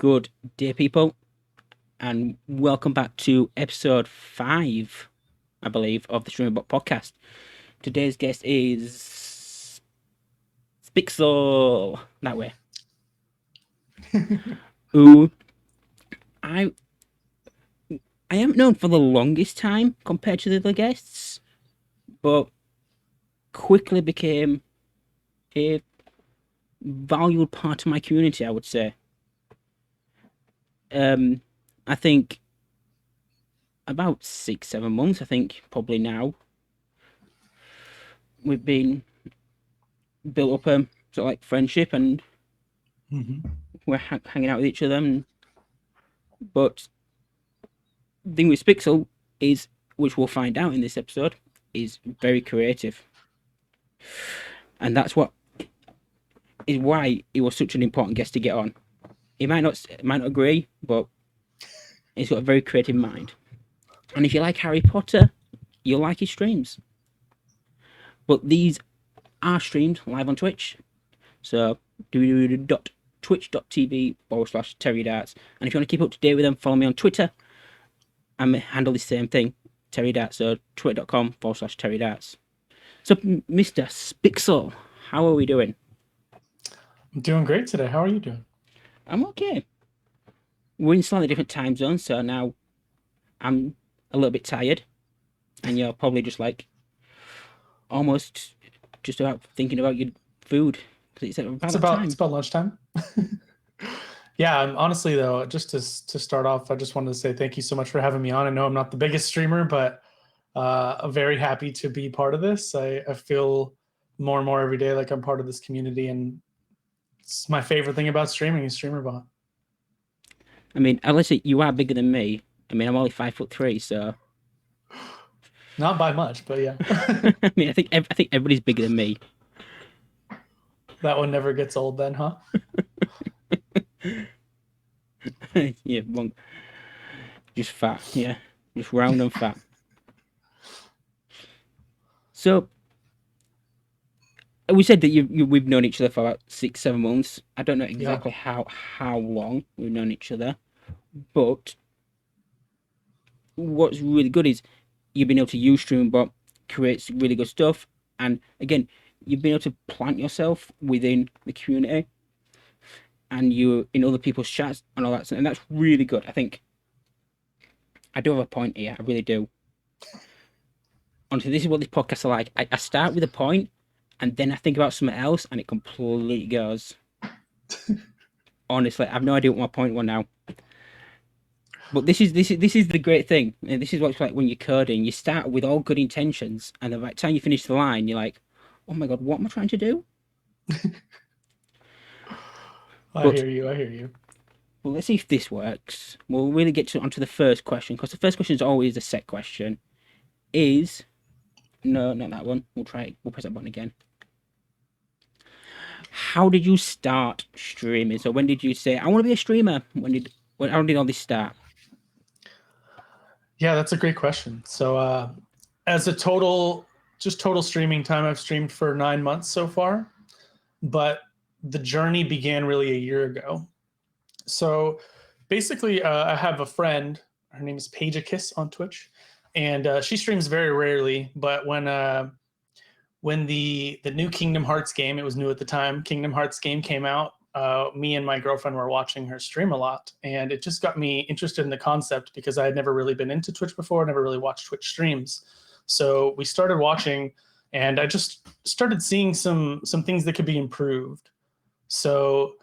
Good day, people, and welcome back to episode 5, I believe, of the streamerbot podcast. Today's guest is spiXel, that way, who I I haven't known for the longest time compared to the other guests, but quickly became a valued part of my community, I would say. I think about 6, 7 months, I think probably now, we've been built up a sort of like friendship, and we're hanging out with each other. But the thing with spiXel is, which we'll find out in this episode, is very creative, and that's what is why he was such an important guest to get on. He might not agree, but he's got a very creative mind. And if you like Harry Potter, you'll like his streams. But these are streamed live on Twitch, so www.twitch.tv/TerryDarts. And if you want to keep up to date with them, follow me on Twitter. I handle the same thing, Terry Darts, so twitter.com/TerryDarts. So, Mr. spiXel, how are we doing? I'm doing great today. How are you doing? I'm okay. We're in slightly different time zones, so now I'm a little bit tired, and you're probably just like almost just about thinking about your food because it's about lunchtime. Yeah, honestly though, just to start off, I just wanted to say thank you so much for having me on. I know I'm not the biggest streamer, but I'm very happy to be part of this. I feel more and more every day like I'm part of this community, and it's my favorite thing about streaming is streamerbot. I mean, unless you are bigger than me. I mean, I'm only 5'3", so not by much, but yeah. I mean, I think everybody's bigger than me. That one never gets old, then, huh? Yeah, just fat. Yeah, just round and fat. So we said that we've known each other for about 6, 7 months. I don't know exactly how long we've known each other, but what's really good is you've been able to use streamerbot, create really good stuff, and again, you've been able to plant yourself within the community, and you're in other people's chats and all that, and that's really good. I think I do have a point here. I really do. Honestly, this is what this podcast are like. I start with a point, and then I think about something else, and it completely goes. Honestly, I have no idea what my point was now. But this is the great thing, and this is what it's like when you're coding. You start with all good intentions, and then by the time you finish the line, you're like, "Oh my god, what am I trying to do?" I hear you. Well, let's see if this works. We'll really get onto the first question, because the first question is always a set question. No, not that one. We'll try it. We'll press that button again. How did you start streaming? So when did you say, I want to be a streamer? How did all this start? Yeah, that's a great question. So as a total streaming time, I've streamed for 9 months so far, but the journey began really a year ago. So basically, I have a friend. Her name is Paige on Twitch, and she streams very rarely. But when the new Kingdom Hearts game, it was new at the time, Kingdom Hearts game came out, me and my girlfriend were watching her stream a lot, and it just got me interested in the concept because I had never really been into Twitch before, never really watched Twitch streams. So we started watching, and I just started seeing some things that could be improved. So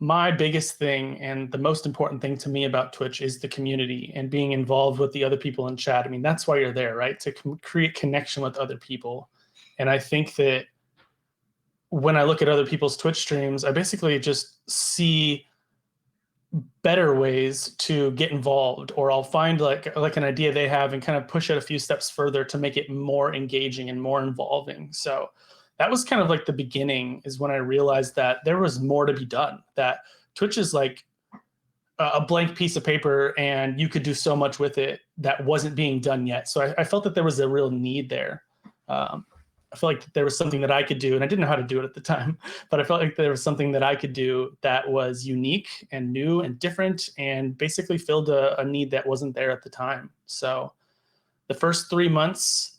my biggest thing and the most important thing to me about Twitch is the community and being involved with the other people in chat. I mean, that's why you're there, right? To create connection with other people. And I think that when I look at other people's Twitch streams, I basically just see better ways to get involved, or I'll find like an idea they have and kind of push it a few steps further to make it more engaging and more involving. So that was kind of like the beginning, is when I realized that there was more to be done, that Twitch is like a blank piece of paper and you could do so much with it that wasn't being done yet. So I felt that there was a real need there. I feel like there was something that I could do, and I didn't know how to do it at the time, but I felt like there was something that I could do that was unique and new and different, and basically filled a need that wasn't there at the time. So the first 3 months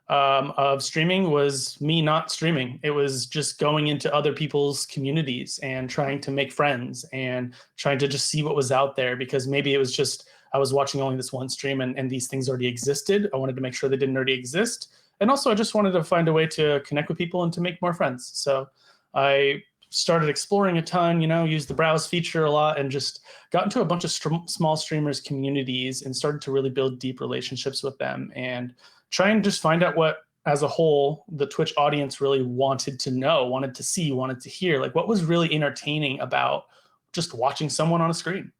of streaming was me not streaming. It was just going into other people's communities and trying to make friends and trying to just see what was out there, because maybe it was just I was watching only this one stream and these things already existed. I wanted to make sure they didn't already exist. And also I just wanted to find a way to connect with people and to make more friends. So I started exploring a ton, used the browse feature a lot, and just got into a bunch of small streamers communities and started to really build deep relationships with them and try and just find out what, as a whole, the Twitch audience really wanted to know, wanted to see, wanted to hear, like what was really entertaining about just watching someone on a screen.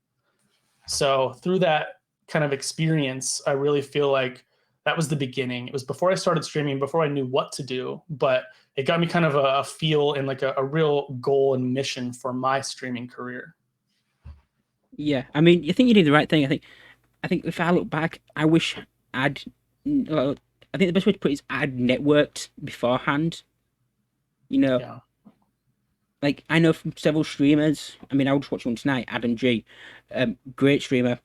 So through that kind of experience, I really feel like that was the beginning. It was before I started streaming, before I knew what to do, but it got me kind of a feel and like a real goal and mission for my streaming career. Yeah, I mean, you think you did the right thing. I think if I look back, I wish I'd. I think the best way to put it is I'd networked beforehand. Yeah. Like I know from several streamers. I mean, I was watching one tonight, Adam G, great streamer,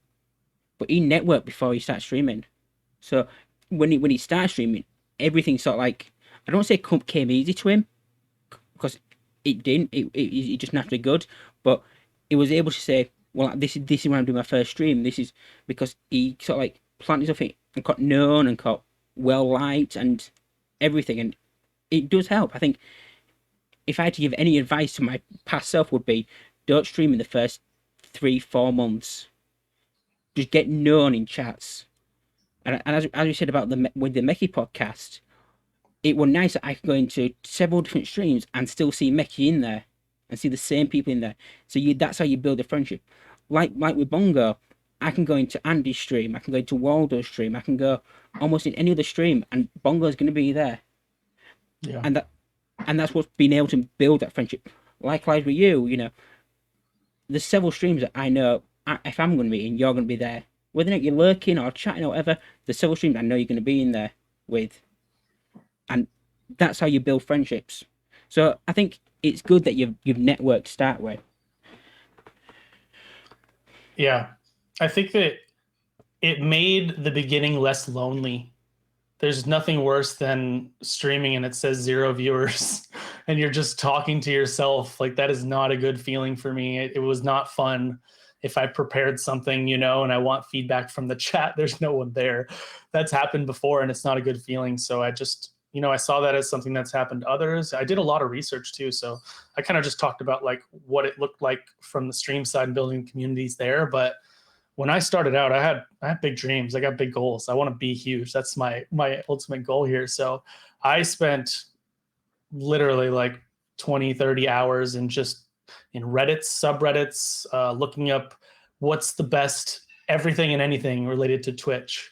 but he networked before he started streaming. So when he started streaming, everything sort of like, I don't want to say came easy to him, because it didn't. It just naturally good, but he was able to say, well, this is when I'm doing my first stream. This is because he sort of like planted his stuff and got known and got well liked and everything, and it does help. I think if I had to give any advice to my past self, would be don't stream in the first 3-4 months. Just get known in chats. And as we said about with the Meki podcast, it was nice that I could go into several different streams and still see Meki in there and see the same people in there. So that's how you build a friendship. Like with Bongo, I can go into Andy's stream, I can go into Waldo's stream, I can go almost in any other stream, and Bongo's going to be there. Yeah. And that's what's been able to build that friendship. Likewise with you, there's several streams that I know if I'm going to be in, you're going to be there. Whether or not you're lurking or chatting or whatever, there's several streams I know you're going to be in there with. And that's how you build friendships. So I think it's good that you've networked to start with. Yeah. I think that it made the beginning less lonely. There's nothing worse than streaming and it says 0 viewers and you're just talking to yourself. Like, that is not a good feeling for me. It was not fun. If I prepared something, and I want feedback from the chat, there's no one there. That's happened before and it's not a good feeling. So I just, I saw that as something that's happened to others. I did a lot of research too. So I kind of just talked about like what it looked like from the stream side and building communities there. But when I started out, I had big dreams. I got big goals. I want to be huge. That's my ultimate goal here. So I spent literally like 20, 30 hours in Reddits, subreddits, looking up what's the best everything and anything related to Twitch.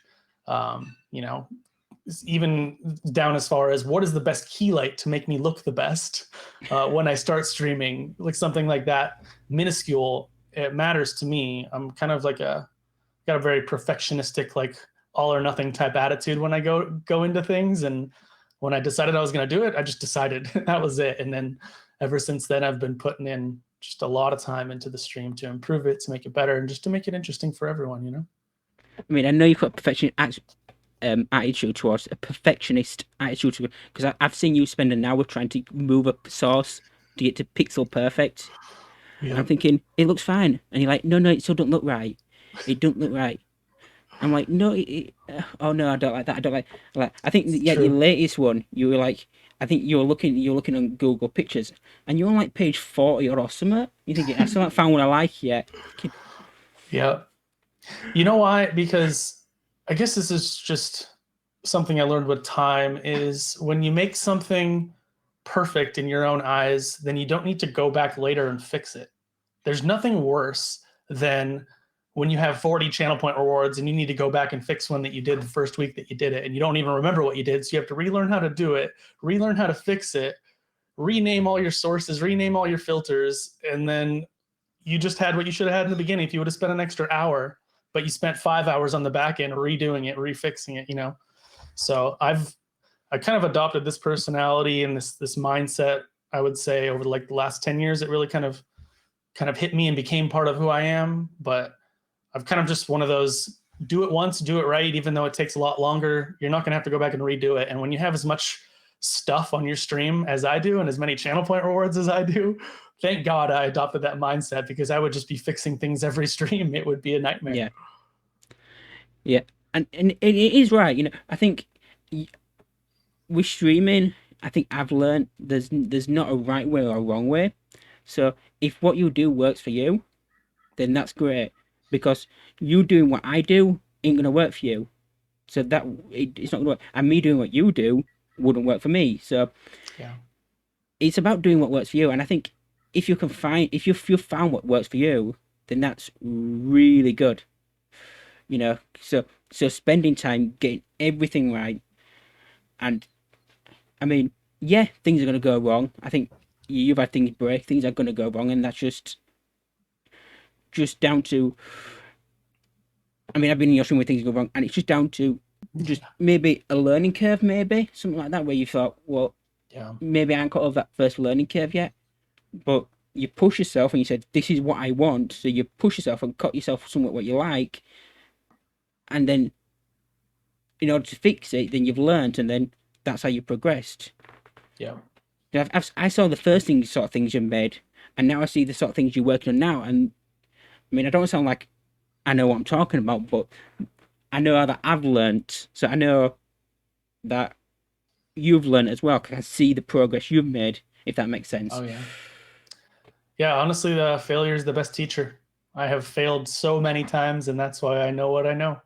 Even down as far as what is the best key light to make me look the best when I start streaming, like something like that, minuscule. It matters to me. I'm kind of like got a very perfectionistic, like all or nothing type attitude when I go into things. And when I decided I was going to do it, I just decided that was it. And then ever since then, I've been putting in just a lot of time into the stream to improve it, to make it better, and just to make it interesting for everyone, I mean, I know you've got a perfectionist attitude towards a perfectionist attitude, because I've seen you spend an hour trying to move a source to get to pixel perfect. Yeah. I'm thinking it looks fine, and you're like, no, it still don't look right. It don't look right. I'm like, no, oh no, I don't like that. I don't like. I think your latest one, you were like, I think you're looking on Google Pictures, and you're on like page 40 or something. You think I still haven't found one I like yet. Yeah. You know why? Because I guess this is just something I learned with time, is when you make something perfect in your own eyes, then you don't need to go back later and fix it. There's nothing worse than when you have 40 channel point rewards and you need to go back and fix one that you did the first week that you did it, and you don't even remember what you did. So you have to relearn how to do it, relearn how to fix it, rename all your sources, rename all your filters, and then you just had what you should have had in the beginning if you would have spent an extra hour, but you spent 5 hours on the back end redoing it, refixing it, So I've I kind of adopted this personality and this mindset. I would say over like the last 10 years, it really kind of hit me and became part of who I am. But I've kind of just one of those, do it once, do it right, even though it takes a lot longer. You're not going to have to go back and redo it. And when you have as much stuff on your stream as I do and as many channel point rewards as I do, thank God I adopted that mindset, because I would just be fixing things every stream. It would be a nightmare. Yeah. Yeah. And it is right. You know, I think with streaming, I think I've learned there's not a right way or a wrong way. So if what you do works for you, then that's great, because you doing what I do ain't gonna work for you. So it's not gonna work. And me doing what you do wouldn't work for me. So Yeah. it's about doing what works for you. And I think if you found what works for you, then that's really good. You know, so spending time getting everything right. And I mean, yeah, things are gonna go wrong. I think you've had things break, things are gonna go wrong, and that's just down to, I mean, I've been in your stream where things go wrong, and it's just down to just maybe a learning curve, maybe something like that, where you thought, well, Yeah. maybe I haven't got over that first learning curve yet, but you push yourself and you said, this is what I want. So you push yourself and cut yourself somewhat what you like, and then in order to fix it, then you've learned, and then that's how you progressed. Yeah. I saw the first sort of things you made, and now I see the sort of things you're working on now. And I mean, I don't sound like I know what I'm talking about, but I know that I've learned. So I know that you've learned as well, because I see the progress you've made, if that makes sense. Oh, yeah. Yeah, honestly, the failure is the best teacher. I have failed so many times, and that's why I know what I know.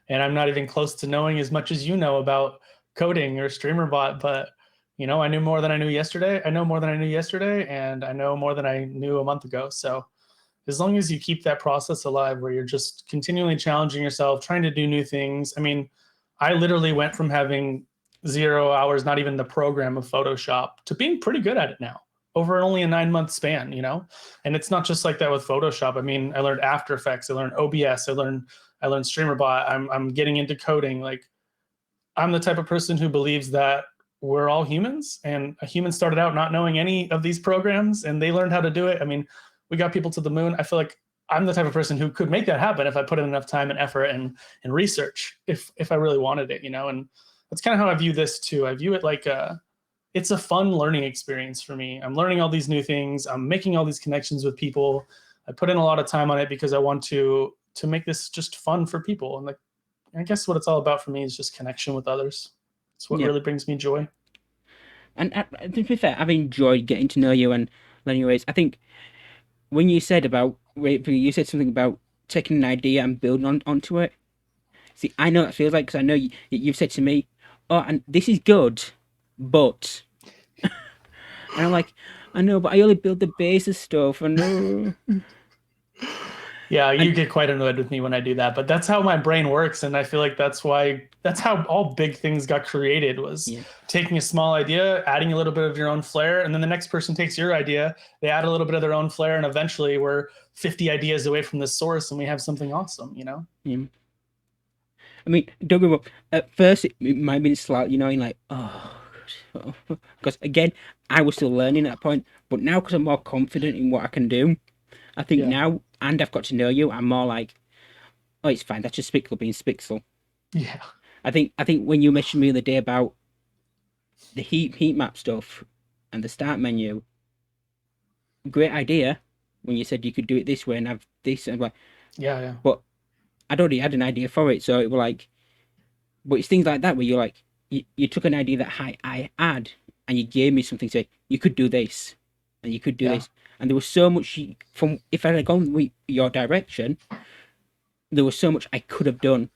And I'm not even close to knowing as much as you know about coding or streamerbot, but you know, I knew more than I knew yesterday. I know more than I knew yesterday, and I know more than I knew a month ago. So as long as you keep that process alive where you're just continually challenging yourself, trying to do new things. I mean, I literally went from having 0 hours, not even the program of Photoshop, to being pretty good at it now over only a 9-month span, you know? And it's not just like that with Photoshop. I mean, I learned After Effects, I learned OBS, I learned streamerbot. I'm getting into coding. Like, I'm the type of person who believes that we're all humans, and a human started out not knowing any of these programs and they learned how to do it. I mean, we got people to the moon. I feel like I'm the type of person who could make that happen if I put in enough time and effort and research, if I really wanted it, you know? And that's kind of how I view this too. I view it like it's a fun learning experience for me. I'm learning all these new things. I'm making all these connections with people. I put in a lot of time on it because I want to make this just fun for people. And like, I guess what it's all about for me is just connection with others. It's what really brings me joy. And to be fair, I've enjoyed getting to know you and learning your ways. I think when you said something about taking an idea and building onto it. See, I know what it feels like, because I know you've said to me, oh, and this is good, but... and I'm like, I know, but I only build the base of stuff, I know. Yeah, you get quite annoyed with me when I do that, but that's how my brain works. And I feel like that's how all big things got created, was taking a small idea, adding a little bit of your own flair, and then the next person takes your idea, they add a little bit of their own flair, and eventually we're 50 ideas away from the source and we have something awesome, you know? Yeah. I mean, don't get me wrong, at first it might have been slightly, you know, like, oh, because again, I was still learning at that point, but now, because I'm more confident in what I can do, I think now, and I've got to know you, I'm more like, oh, it's fine. That's just spiXel being spiXel. Yeah. I think when you mentioned me the other day about the heat map stuff and the start menu, great idea when you said you could do it this way and have this, and like, yeah. But I'd already had an idea for it, so it was like, but it's things like that where you're like, you took an idea that I had, and you gave me something to say, you could do this, and you could do this. And there was so much from, if I had gone with your direction, there was so much I could have done.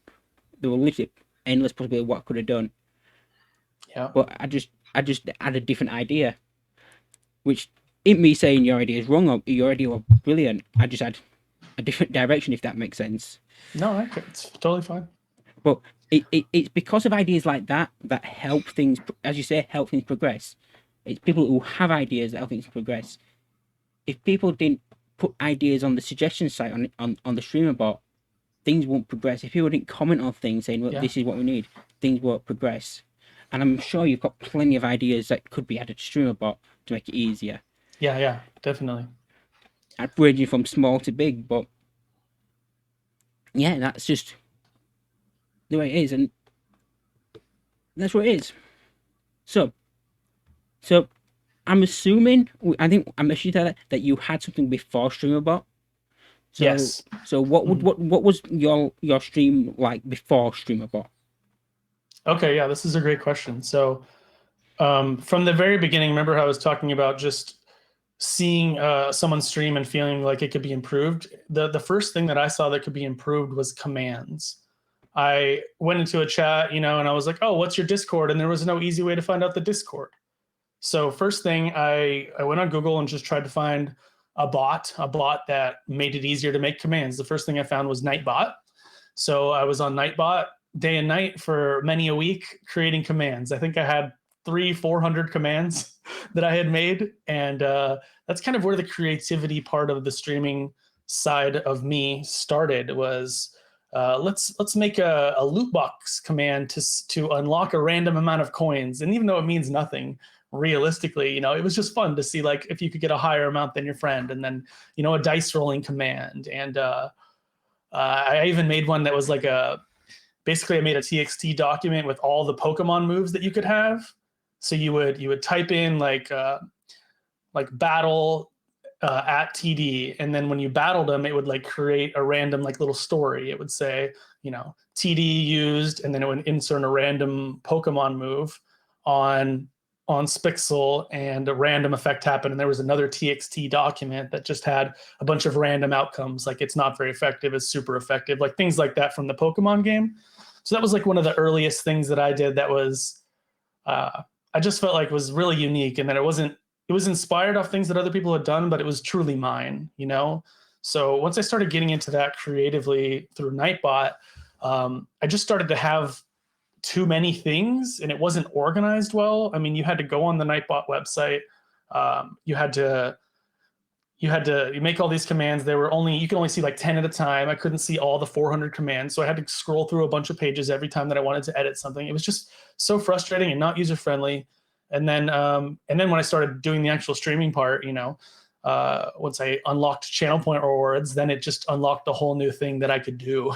There were literally endless possibilities of what I could have done. Yeah. But I just had a different idea, which isn't me saying your idea is wrong or your idea was brilliant. I just had a different direction, if that makes sense. No, it's totally fine. But it's because of ideas like that help things, as you say, help things progress. It's people who have ideas that help things progress. If people didn't put ideas on the suggestion site on the streamerbot, things won't progress. If people didn't comment on things saying, well, this is what we need, things won't progress. and I'm sure you've got plenty of ideas that could be added to streamerbot to make it easier. Yeah, definitely. Ranging from small to big, but yeah, that's just the way it is, and that's what it is. So I'm assuming, I think I'm assuming that you had something before streamerbot. So Yes. so what was your stream like before streamerbot? Okay, yeah, this is a great question. So from the very beginning, remember how I was talking about just seeing someone stream and feeling like it could be improved? The first thing that I saw that could be improved was commands. I went into a chat, and I was like, oh, what's your Discord? And there was no easy way to find out the Discord. So first thing, I went on Google and just tried to find a bot that made it easier to make commands. The first thing I found was Nightbot. So I was on Nightbot day and night for many a week creating commands. I think I had 300-400 commands that I had made, and that's kind of where the creativity part of the streaming side of me started. Was let's make a loot box command to unlock a random amount of coins, and even though it means nothing realistically, it was just fun to see like if you could get a higher amount than your friend, and then a dice rolling command. And I even made one that was like basically I made a TXT document with all the Pokemon moves that you could have. So you would type in like battle at TD, and then when you battled them, it would like create a random like little story. It would say, TD used, and then it would insert a random Pokemon move on spiXel, and a random effect happened. And there was another TXT document that just had a bunch of random outcomes, like it's not very effective, it's super effective, like things like that from the Pokemon game. So that was like one of the earliest things that I did that was I just felt like was really unique, and that it was inspired off things that other people had done, but it was truly mine, So once I started getting into that creatively through Nightbot, I just started to have too many things, and it wasn't organized well. I mean, you had to go on the Nightbot website. You make all these commands. You could only see like 10 at a time. I couldn't see all the 400 commands. So I had to scroll through a bunch of pages every time that I wanted to edit something. It was just so frustrating and not user friendly. And then when I started doing the actual streaming part, once I unlocked channel point rewards, then it just unlocked a whole new thing that I could do.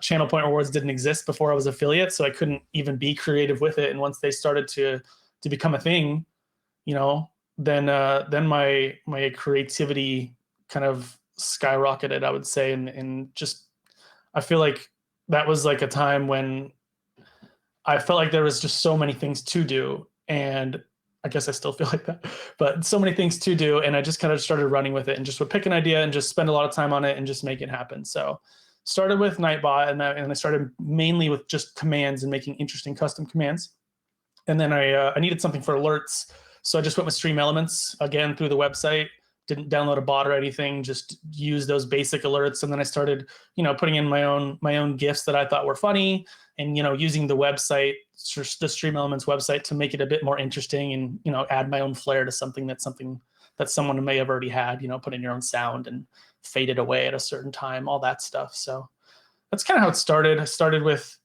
Channel point rewards didn't exist before I was affiliate, so I couldn't even be creative with it. And once they started to become a thing, then my creativity kind of skyrocketed, I would say. And just I feel like that was like a time when I felt like there was just so many things to do, and I guess I still feel like that, but so many things to do, and I just kind of started running with it and just would pick an idea and just spend a lot of time on it and just make it happen. So started with Nightbot, and I started mainly with just commands and making interesting custom commands. And then I needed something for alerts, so I just went with Stream Elements again through the website. Didn't download a bot or anything, just use those basic alerts. And then I started, putting in my own GIFs that I thought were funny, and using the website, the Stream Elements website, to make it a bit more interesting, and add my own flair to something that someone may have already had. Put in your own sound and fade it away at a certain time, all that stuff. So that's kind of how it started. I started with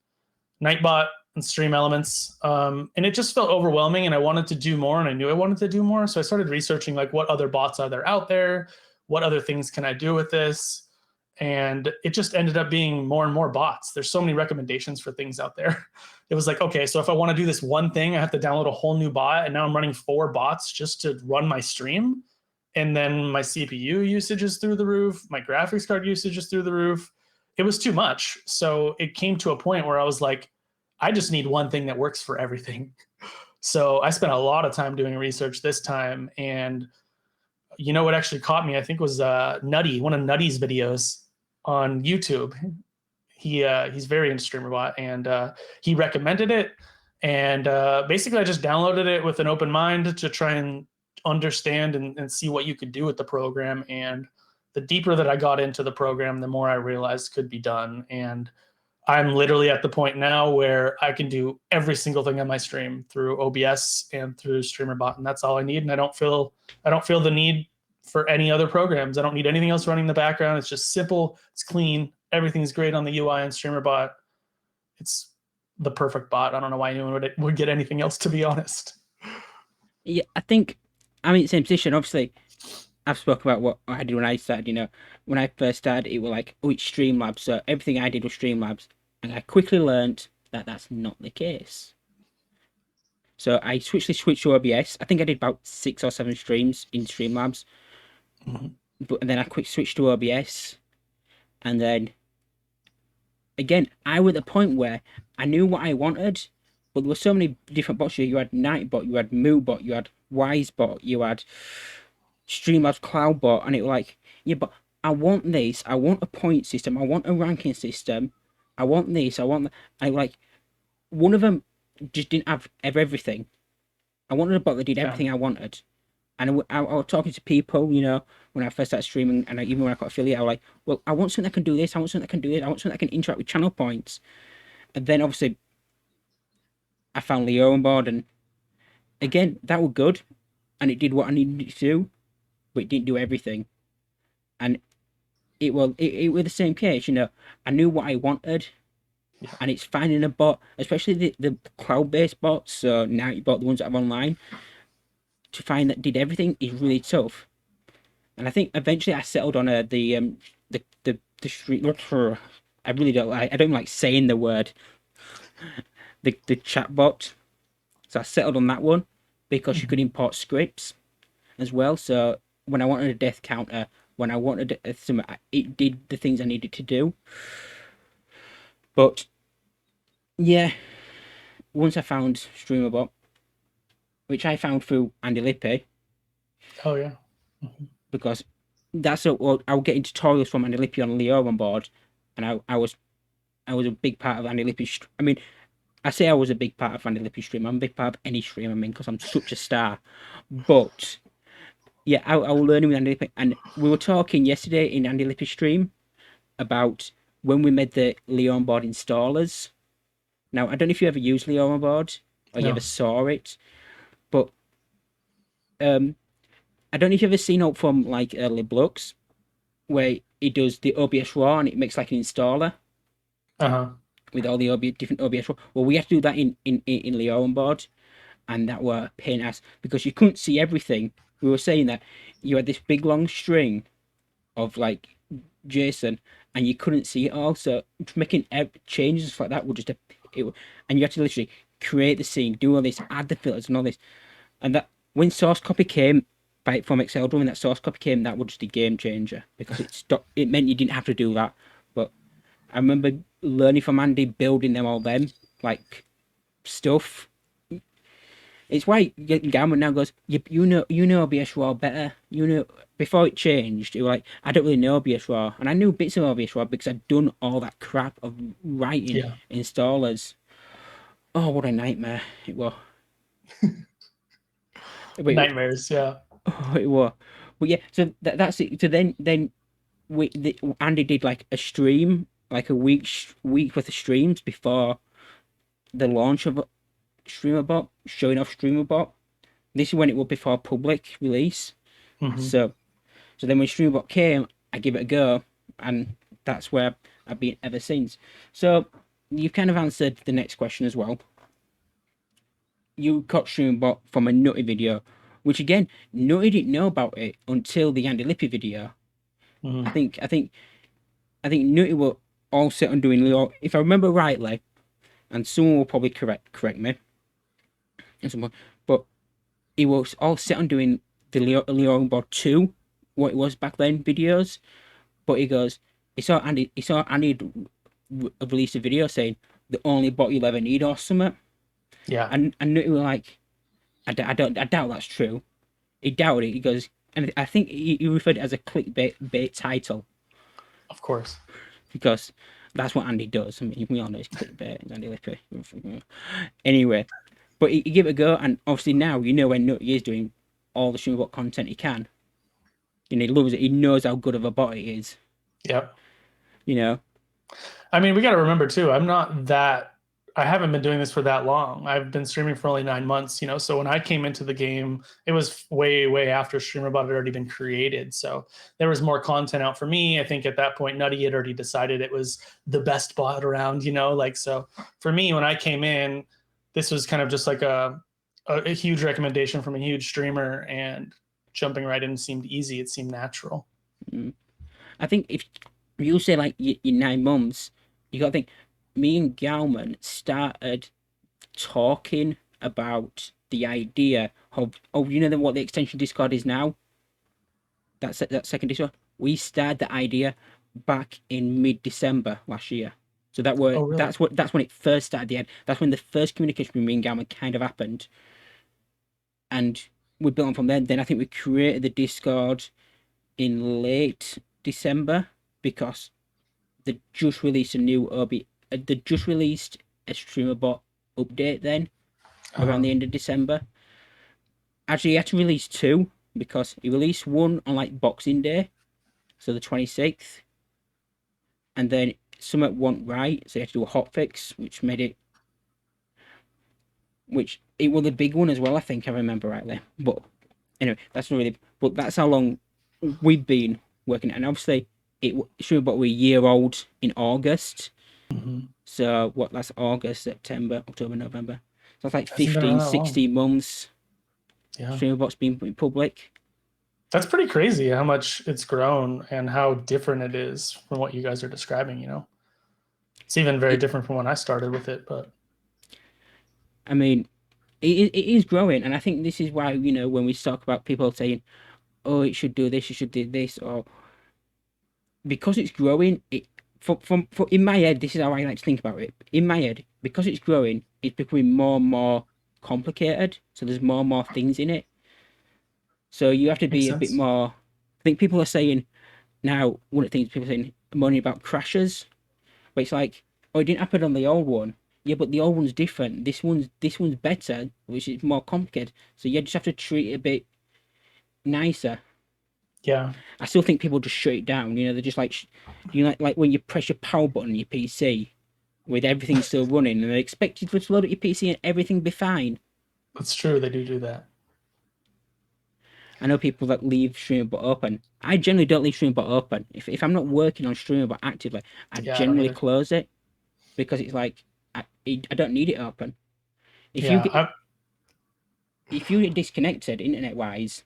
Nightbot and Stream Elements, and it just felt overwhelming, and I wanted to do more, and I knew I wanted to do more. So I started researching like what other bots are there out there, what other things can I do with this, and it just ended up being more and more bots. There's so many recommendations for things out there. It was like, okay, so if I want to do this one thing, I have to download a whole new bot, and now I'm running 4 bots just to run my stream. And then my CPU usage is through the roof. My graphics card usage is through the roof. It was too much. So it came to a point where I was like, I just need one thing that works for everything. So I spent a lot of time doing research this time. And what actually caught me, I think, was Nutty, one of Nutty's videos on YouTube. He's very into streamerbot, and he recommended it. And basically I just downloaded it with an open mind to try and understand and see what you could do with the program. And the deeper that I got into the program, the more I realized could be done. And I'm literally at the point now where I can do every single thing on my stream through OBS and through streamerbot, and that's all I need. And I don't feel the need for any other programs. I don't need anything else running in the background. It's just simple, it's clean, everything's great on the UI and streamerbot. It's the perfect bot. I don't know why anyone would get anything else, to be honest. Yeah, I think I'm in the same position. Obviously, I've spoken about what I did when I started. When I first started, it was like, oh, it's Streamlabs. So everything I did was Streamlabs, and I quickly learned that that's not the case. So I switched to OBS. I think I did about 6 or 7 streams in Streamlabs, but and then I quick switched to OBS, and then again, I was at the point where I knew what I wanted, but there were so many different bots here. You had Nightbot, you had Moobot, you had Wisebot, you had Streamlabs Cloudbot, and it was like, yeah, but I want this. I want a point system. I want a ranking system. I want this. I want that. I like one of them just didn't have everything. I wanted a bot that did everything I wanted. And I was talking to people, when I first started streaming, and even when I got affiliate, I was like, well, I want something that can do this. I want something that can do this. I want something that can interact with channel points. And then obviously, I found Leo on board, and again, that was good, and it did what I needed it to do, but it didn't do everything. And it was the same case, I knew what I wanted, and it's finding a bot, especially the cloud-based bots. So now you bought the ones that have online, to find that did everything is really tough. And I think eventually I settled on the street. I really don't like. I don't like saying the word. The chat bot. So I settled on that one because you could import scripts as well. So when I wanted a death counter, when I wanted some, it did the things I needed to do. But yeah, once I found streamerbot, which I found through Andy Lippy. Oh yeah. Because that's what I was getting tutorials from Andy Lippy on Leo on board, and I was a big part of Andy Lippy's. I mean, I say I was a big part of Andy Lippy's stream. I'm a big part of any stream I'm in because I'm such a star. But yeah, I was learning with Andy Lippy, and we were talking yesterday in Andy Lippy's stream about when we made the Leo on board installers. Now I don't know if you ever used Leo on board or you ever saw it, but I don't know if you've ever seen out from like early Blocks where it does the OBS RAW and it makes like an installer with all the different OBS RAW. Well, we had to do that in Leo on board, and that were a pain ass because you couldn't see everything. We were saying that you had this big long string of like JSON and you couldn't see it all. So making changes like that would just and you had to literally create the scene, do all this, add the filters and all this, and that when source copy came from Excel, when that source copy came, that was just a game changer because it meant you didn't have to do that. But I remember learning from Andy, building them like stuff. It's why Gammon now goes, you know OBS RAW better. Before it changed, it was like, I don't really know OBS RAW. And I knew bits of OBS RAW because I'd done all that crap of writing installers. Oh, what a nightmare it was. Nightmares, yeah. Oh, it was. But yeah, so that's it. So then Andy did like a stream, like a week worth of streams before the launch of streamerbot, showing off streamerbot. This is when it was before public release. So then when streamerbot came, I give it a go, and that's where I've been ever since. So you've kind of answered the next question as well. You caught streamerbot from a Nutty video, which again, Nutty didn't know about it until the Andy Lippy video. I think Nutty were all set on doing Leo, if I remember rightly, and someone will probably correct me. But he was all set on doing the Leo on board 2, what it was back then videos. But he saw Andy release a video saying the only bot you'll ever need or something. Yeah. And Nutty were like, I doubt that's true. He doubted it. He goes, and I think he referred to it as a clickbait title. Of course. Because that's what Andy does. I mean, we all know it's clickbait. Andy Lippy. Anyway, but he gave it a go, and obviously now when Nutty is doing all the streamerbot content he can. He loves it. He knows how good of a bot he is. Yep. I mean, we got to remember too, I'm not that I haven't been doing this for that long. I've been streaming for only 9 months, you know. So when I came into the game, it was way, way after StreamerBot had already been created. So there was more content out for me. I think at that point, Nutty had already decided it was the best bot around, you know. Like, so for me, when I came in, this was kind of just like a huge recommendation from a huge streamer, and jumping right in seemed easy. It seemed natural. I think if you say like your 9 months, you got to think. Me and Galman started talking about the idea of you know what the extension Discord is now. That second Discord. We started the idea back in mid-December last year. So Oh, really? that's when it first started. That's when the first communication between me and Galman kind of happened, and we built on from there. Then I think we created the Discord in late December because they just released a new they just released a streamerbot update then around the end of December. Actually, he had to release two because he released one on like Boxing Day, so the 26th, and then something went right, so he had to do a hotfix, which made it. Which it was a big one as well, I think I remember rightly. But anyway, that's not really. But that's how long we've been working, and obviously it should be about a year old in August. So what? That's August, September, October, November. So that's like Hasn't been around 15, that long. 16 months. Yeah. Streamerbot's been in public. That's pretty crazy how much it's grown and how different it is from what you guys are describing, you know. It's even very different from when I started with it, but I mean, it is growing, and I think this is why, you know, when we talk about people saying, "Oh, it should do this, it should do this," or because it's growing, for in my head, this is how I like to think about it. In my head, because it's growing, it's becoming more and more complicated. So there's more and more things in it. So you have to makes be a bit sense. more. I think people are saying now, one of the things people are saying moaning about crashes, but it's like, oh, it didn't happen on the old one. Yeah, but the old one's different. This one's better, which is more complicated. So you just have to treat it a bit nicer. Yeah. I still think people just shut it down. You know, they're just like, you know, like when you press your power button on your PC with everything still running, and they expect you to load up your PC and everything be fine. That's true. They do that. I know people that leave StreamerBot open. I generally don't leave StreamerBot open. If I'm not working on StreamerBot actively, I Yeah, I don't generally either. close it because it's like I don't need it open. If you Yeah. get if you get disconnected internet wise,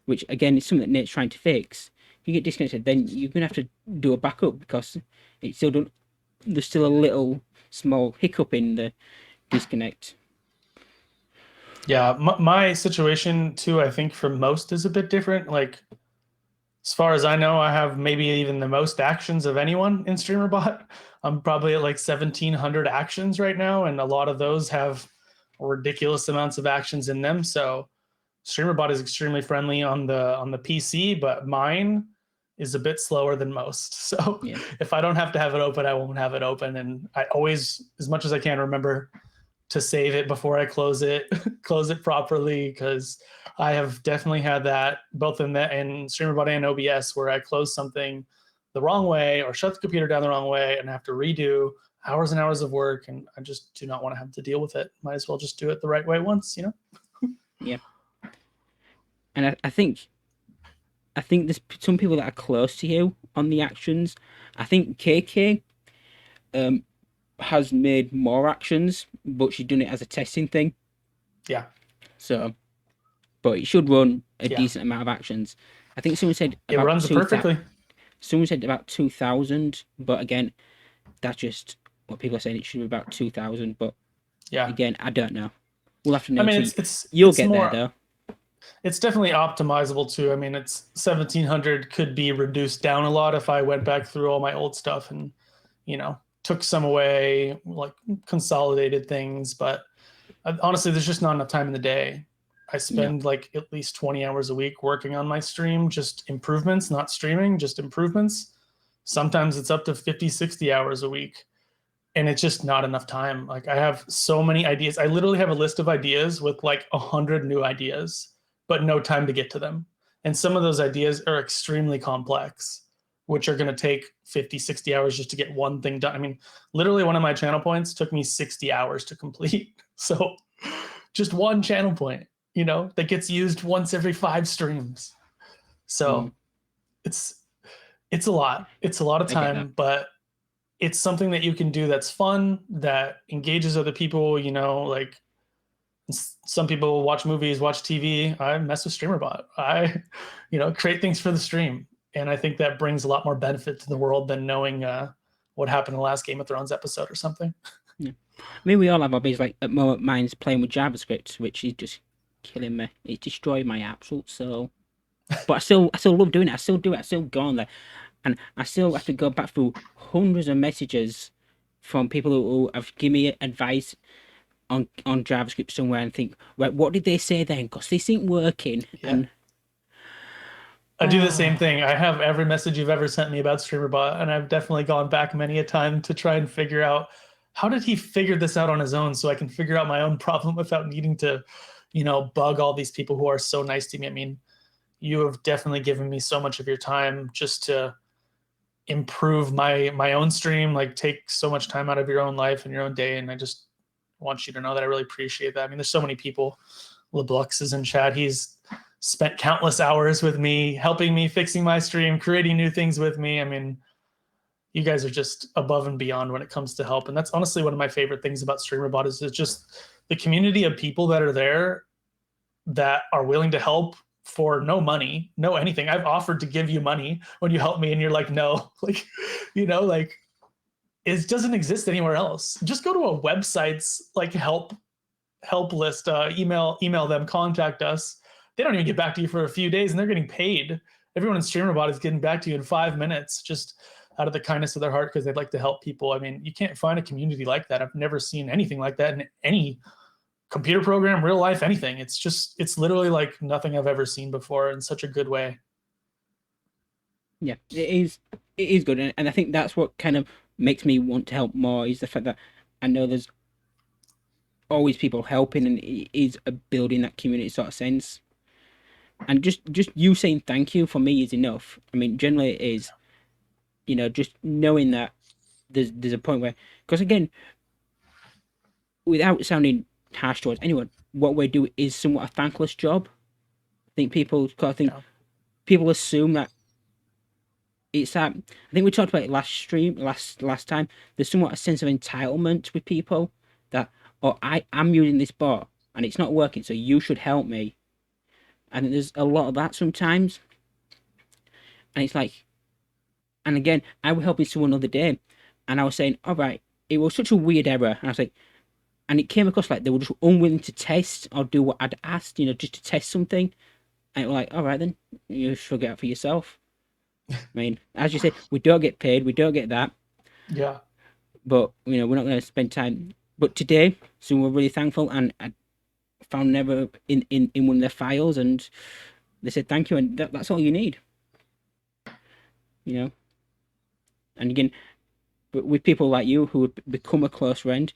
which again is something that Nate's trying to fix, if you get disconnected, then you're gonna have to do a backup because it still don't. There's still a little small hiccup in the disconnect. Yeah. My situation too, I think for most is a bit different. Like, as far as I know, I have maybe even the most actions of anyone in StreamerBot. I'm probably at like 1,700 actions right now, and a lot of those have ridiculous amounts of actions in them. So StreamerBot is extremely friendly on the PC, but mine is a bit slower than most. So Yeah. if I don't have to have it open, I won't have it open. And I always, as much as I can, remember to save it before I close it, close it properly, because I have definitely had that both in StreamerBot and OBS where I close something the wrong way or shut the computer down the wrong way and have to redo hours and hours of work, and I just do not want to have to deal with it. Might as well just do it the right way once, you know? Yeah. And I think there's some people that are close to you on the actions. I think KK has made more actions, but she's done it as a testing thing. Yeah. So, but it should run a Yeah. decent amount of actions. I think someone said It about runs perfectly. Someone said about 2,000, but again, that's just what people are saying. It should be about 2,000, but Yeah. again, I don't know. We'll have to I know. mean, You'll it's get there more, though. it's definitely optimizable too. I mean, it's 1,700 could be reduced down a lot if I went back through all my old stuff and, you know, took some away, like consolidated things. But honestly, there's just not enough time in the day. I No. spend like at least 20 hours a week working on my stream, just improvements, not streaming, just improvements. Sometimes it's up to 50, 60 hours a week. And it's just not enough time. Like, I have so many ideas. I literally have a list of ideas with like 100 new ideas, but no time to get to them. And some of those ideas are extremely complex. which are going to take 50, 60 hours just to get one thing done. I mean, literally one of my channel points took me 60 hours to complete. So just one channel point, that gets used once every 5 streams. So it's a lot. It's a lot of time, but it's something that you can do that's fun, that engages other people, like some people watch movies, watch TV. I mess with streamerbot. I, create things for the stream. And I think that brings a lot more benefit to the world than knowing what happened in the last Game of Thrones episode or something. Yeah. I mean, we all have hobbies. Like at the moment, mine's playing with JavaScript, which is just killing me. It's destroying my absolute soul. But I still love doing it. I still do it. I still go on there, and I still have to go back through hundreds of messages from people who have given me advice on JavaScript somewhere and think, right, what did they say then? Because this ain't working. Yeah. And I do the same thing. I have every message you've ever sent me about streamerbot, and I've definitely gone back many a time to try and figure out how did he figure this out on his own, so I can figure out my own problem without needing to, bug all these people who are so nice to me. I mean, you have definitely given me so much of your time just to improve my own stream, like take so much time out of your own life and your own day. And I just want you to know that I really appreciate that. I mean, there's so many people. LeBlux is in chat. He's spent countless hours with me, helping me, fixing my stream, creating new things with me. I mean, you guys are just above and beyond when it comes to help. And that's honestly one of my favorite things about streamerbot is just the community of people that are there that are willing to help for no money, no anything. I've offered to give you money when you help me and you're like, no, like, it doesn't exist anywhere else. Just go to a website's like help list, email them, contact us. They don't even get back to you for a few days and they're getting paid. Everyone in streamerbot is getting back to you in 5 minutes, just out of the kindness of their heart, because they'd like to help people. I mean, you can't find a community like that. I've never seen anything like that in any computer program, real life, anything. It's literally like nothing I've ever seen before in such a good way. Yeah, it is good. And I think that's what kind of makes me want to help more, is the fact that I know there's always people helping, and it is a building that community sort of sense. And just you saying thank you for me is enough. I mean, generally it is, just knowing that there's a point where, because again, without sounding harsh towards anyone, what we do is somewhat a thankless job. I think people assume that it's that. I think we talked about it last time. There's somewhat a sense of entitlement with people that, oh, I'm using this bot and it's not working, so you should help me. And there's a lot of that sometimes. And it's like, and again, I was helping someone the other day, and I was saying, all right, it was such a weird error, and I was like, and it came across like they were just unwilling to test or do what I'd asked, just to test something. And it was like, all right, then you should figure it out for yourself. I mean, as you said, we don't get paid, we don't get that. Yeah. But we're not going to spend time. But today, so we're really thankful, and I found an error in one of their files, and they said thank you, and that's all you need. And again, but with people like you who have become a close friend,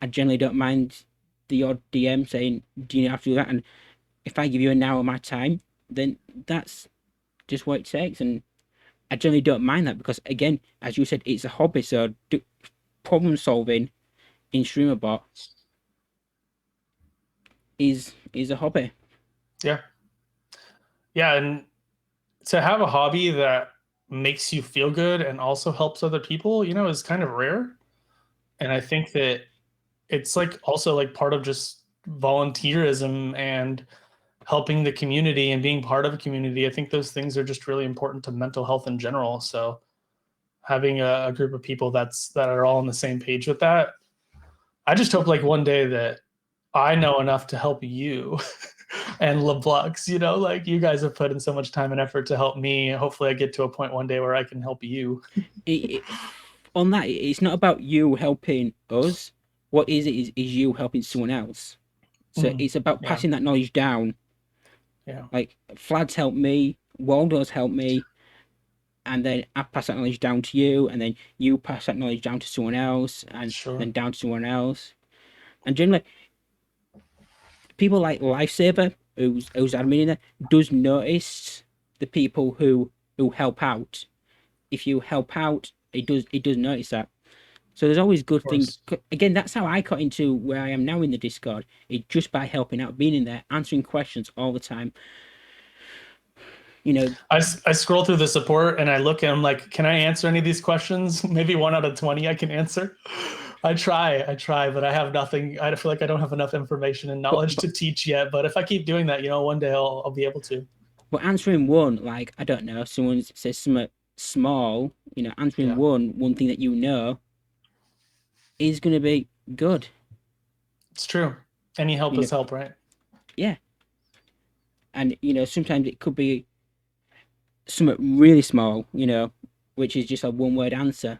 I generally don't mind the odd DM saying, do you have to do that? And if I give you an hour of my time, then that's just what it takes. And I generally don't mind that, because again, as you said, it's a hobby. So problem solving in streamerbot is a hobby. Yeah. And to have a hobby that makes you feel good and also helps other people, is kind of rare. And I think that it's like also like part of just volunteerism and helping the community and being part of a community. I think those things are just really important to mental health in general. So having a group of people that are all on the same page with that, I just hope like one day that I know enough to help you and LeBlux, like you guys have put in so much time and effort to help me. Hopefully I get to a point one day where I can help you. On that, it's not about you helping us. What is it is you helping someone else. So it's about passing that knowledge down. Yeah. Like Vlad's helped me, Waldo's helped me, and then I pass that knowledge down to you, and then you pass that knowledge down to someone else, and then down to someone else. And generally, people like Lifesaver, who's admin in there, does notice the people who help out, if you help out, it does notice that. So there's always good things. Again, that's how I got into where I am now in the Discord. It just by helping out, being in there, answering questions all the time. You know, I scroll through the support and I look and I'm like, can I answer any of these questions? Maybe 1 out of 20 I can answer. I try, but I have nothing. I feel like I don't have enough information and knowledge to teach yet. But if I keep doing that, one day I'll be able to. but answering one, like, I don't know, someone says something small, answering one thing that is going to be good. It's true. Any help is help, right? Yeah. And, sometimes it could be something really small, which is just a 1-word answer,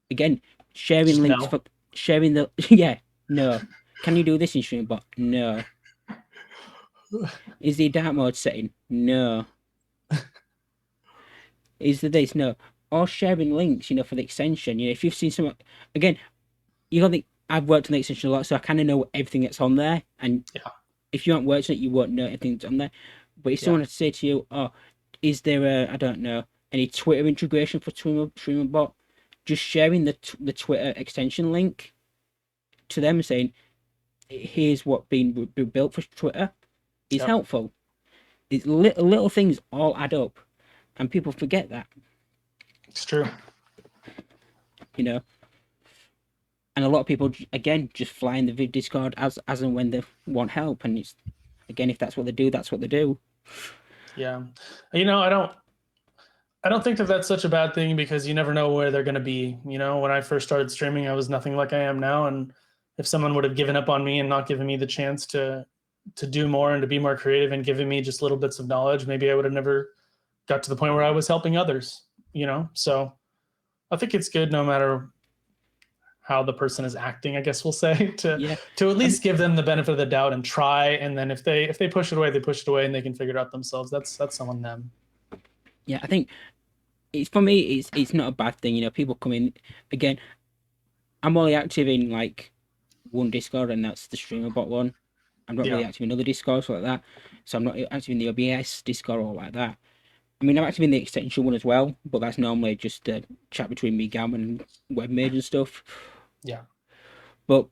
Again, sharing just links for sharing the no. Can you do this in streamerbot? No. Is the dark mode setting? No. Is the this? No. Or sharing links, for the extension. If you've seen some, again, you got to think I've worked on the extension a lot, so I kind of know everything that's on there. And if you haven't worked on it, you won't know everything that's on there. But if someone had to say to you, "Oh, is there I don't know, any Twitter integration for streamerbot?" Just sharing the Twitter extension link to them, saying, "Here's what being built for Twitter," is helpful. It's little things all add up, and people forget that. It's true. And a lot of people again just fly in the Discord as and when they want help, and it's again, if that's what they do, that's what they do. Yeah, I don't think that that's such a bad thing because you never know where they're going to be. When I first started streaming, I was nothing like I am now. And if someone would have given up on me and not given me the chance to do more and to be more creative and given me just little bits of knowledge, maybe I would have never got to the point where I was helping others, So I think it's good no matter how the person is acting, I guess we'll say, to at least give them the benefit of the doubt and try. And then if they push it away, they push it away and they can figure it out themselves. That's on them. Yeah, I think for me, it's not a bad thing. People come in. Again, I'm only active in like one Discord, and that's the streamerbot one. I'm not really active in other Discords like that. So I'm not active in the OBS Discord or like that. I mean, I'm active in the extension one as well, but that's normally just a chat between me, Gam, and Webmage and stuff. Yeah. But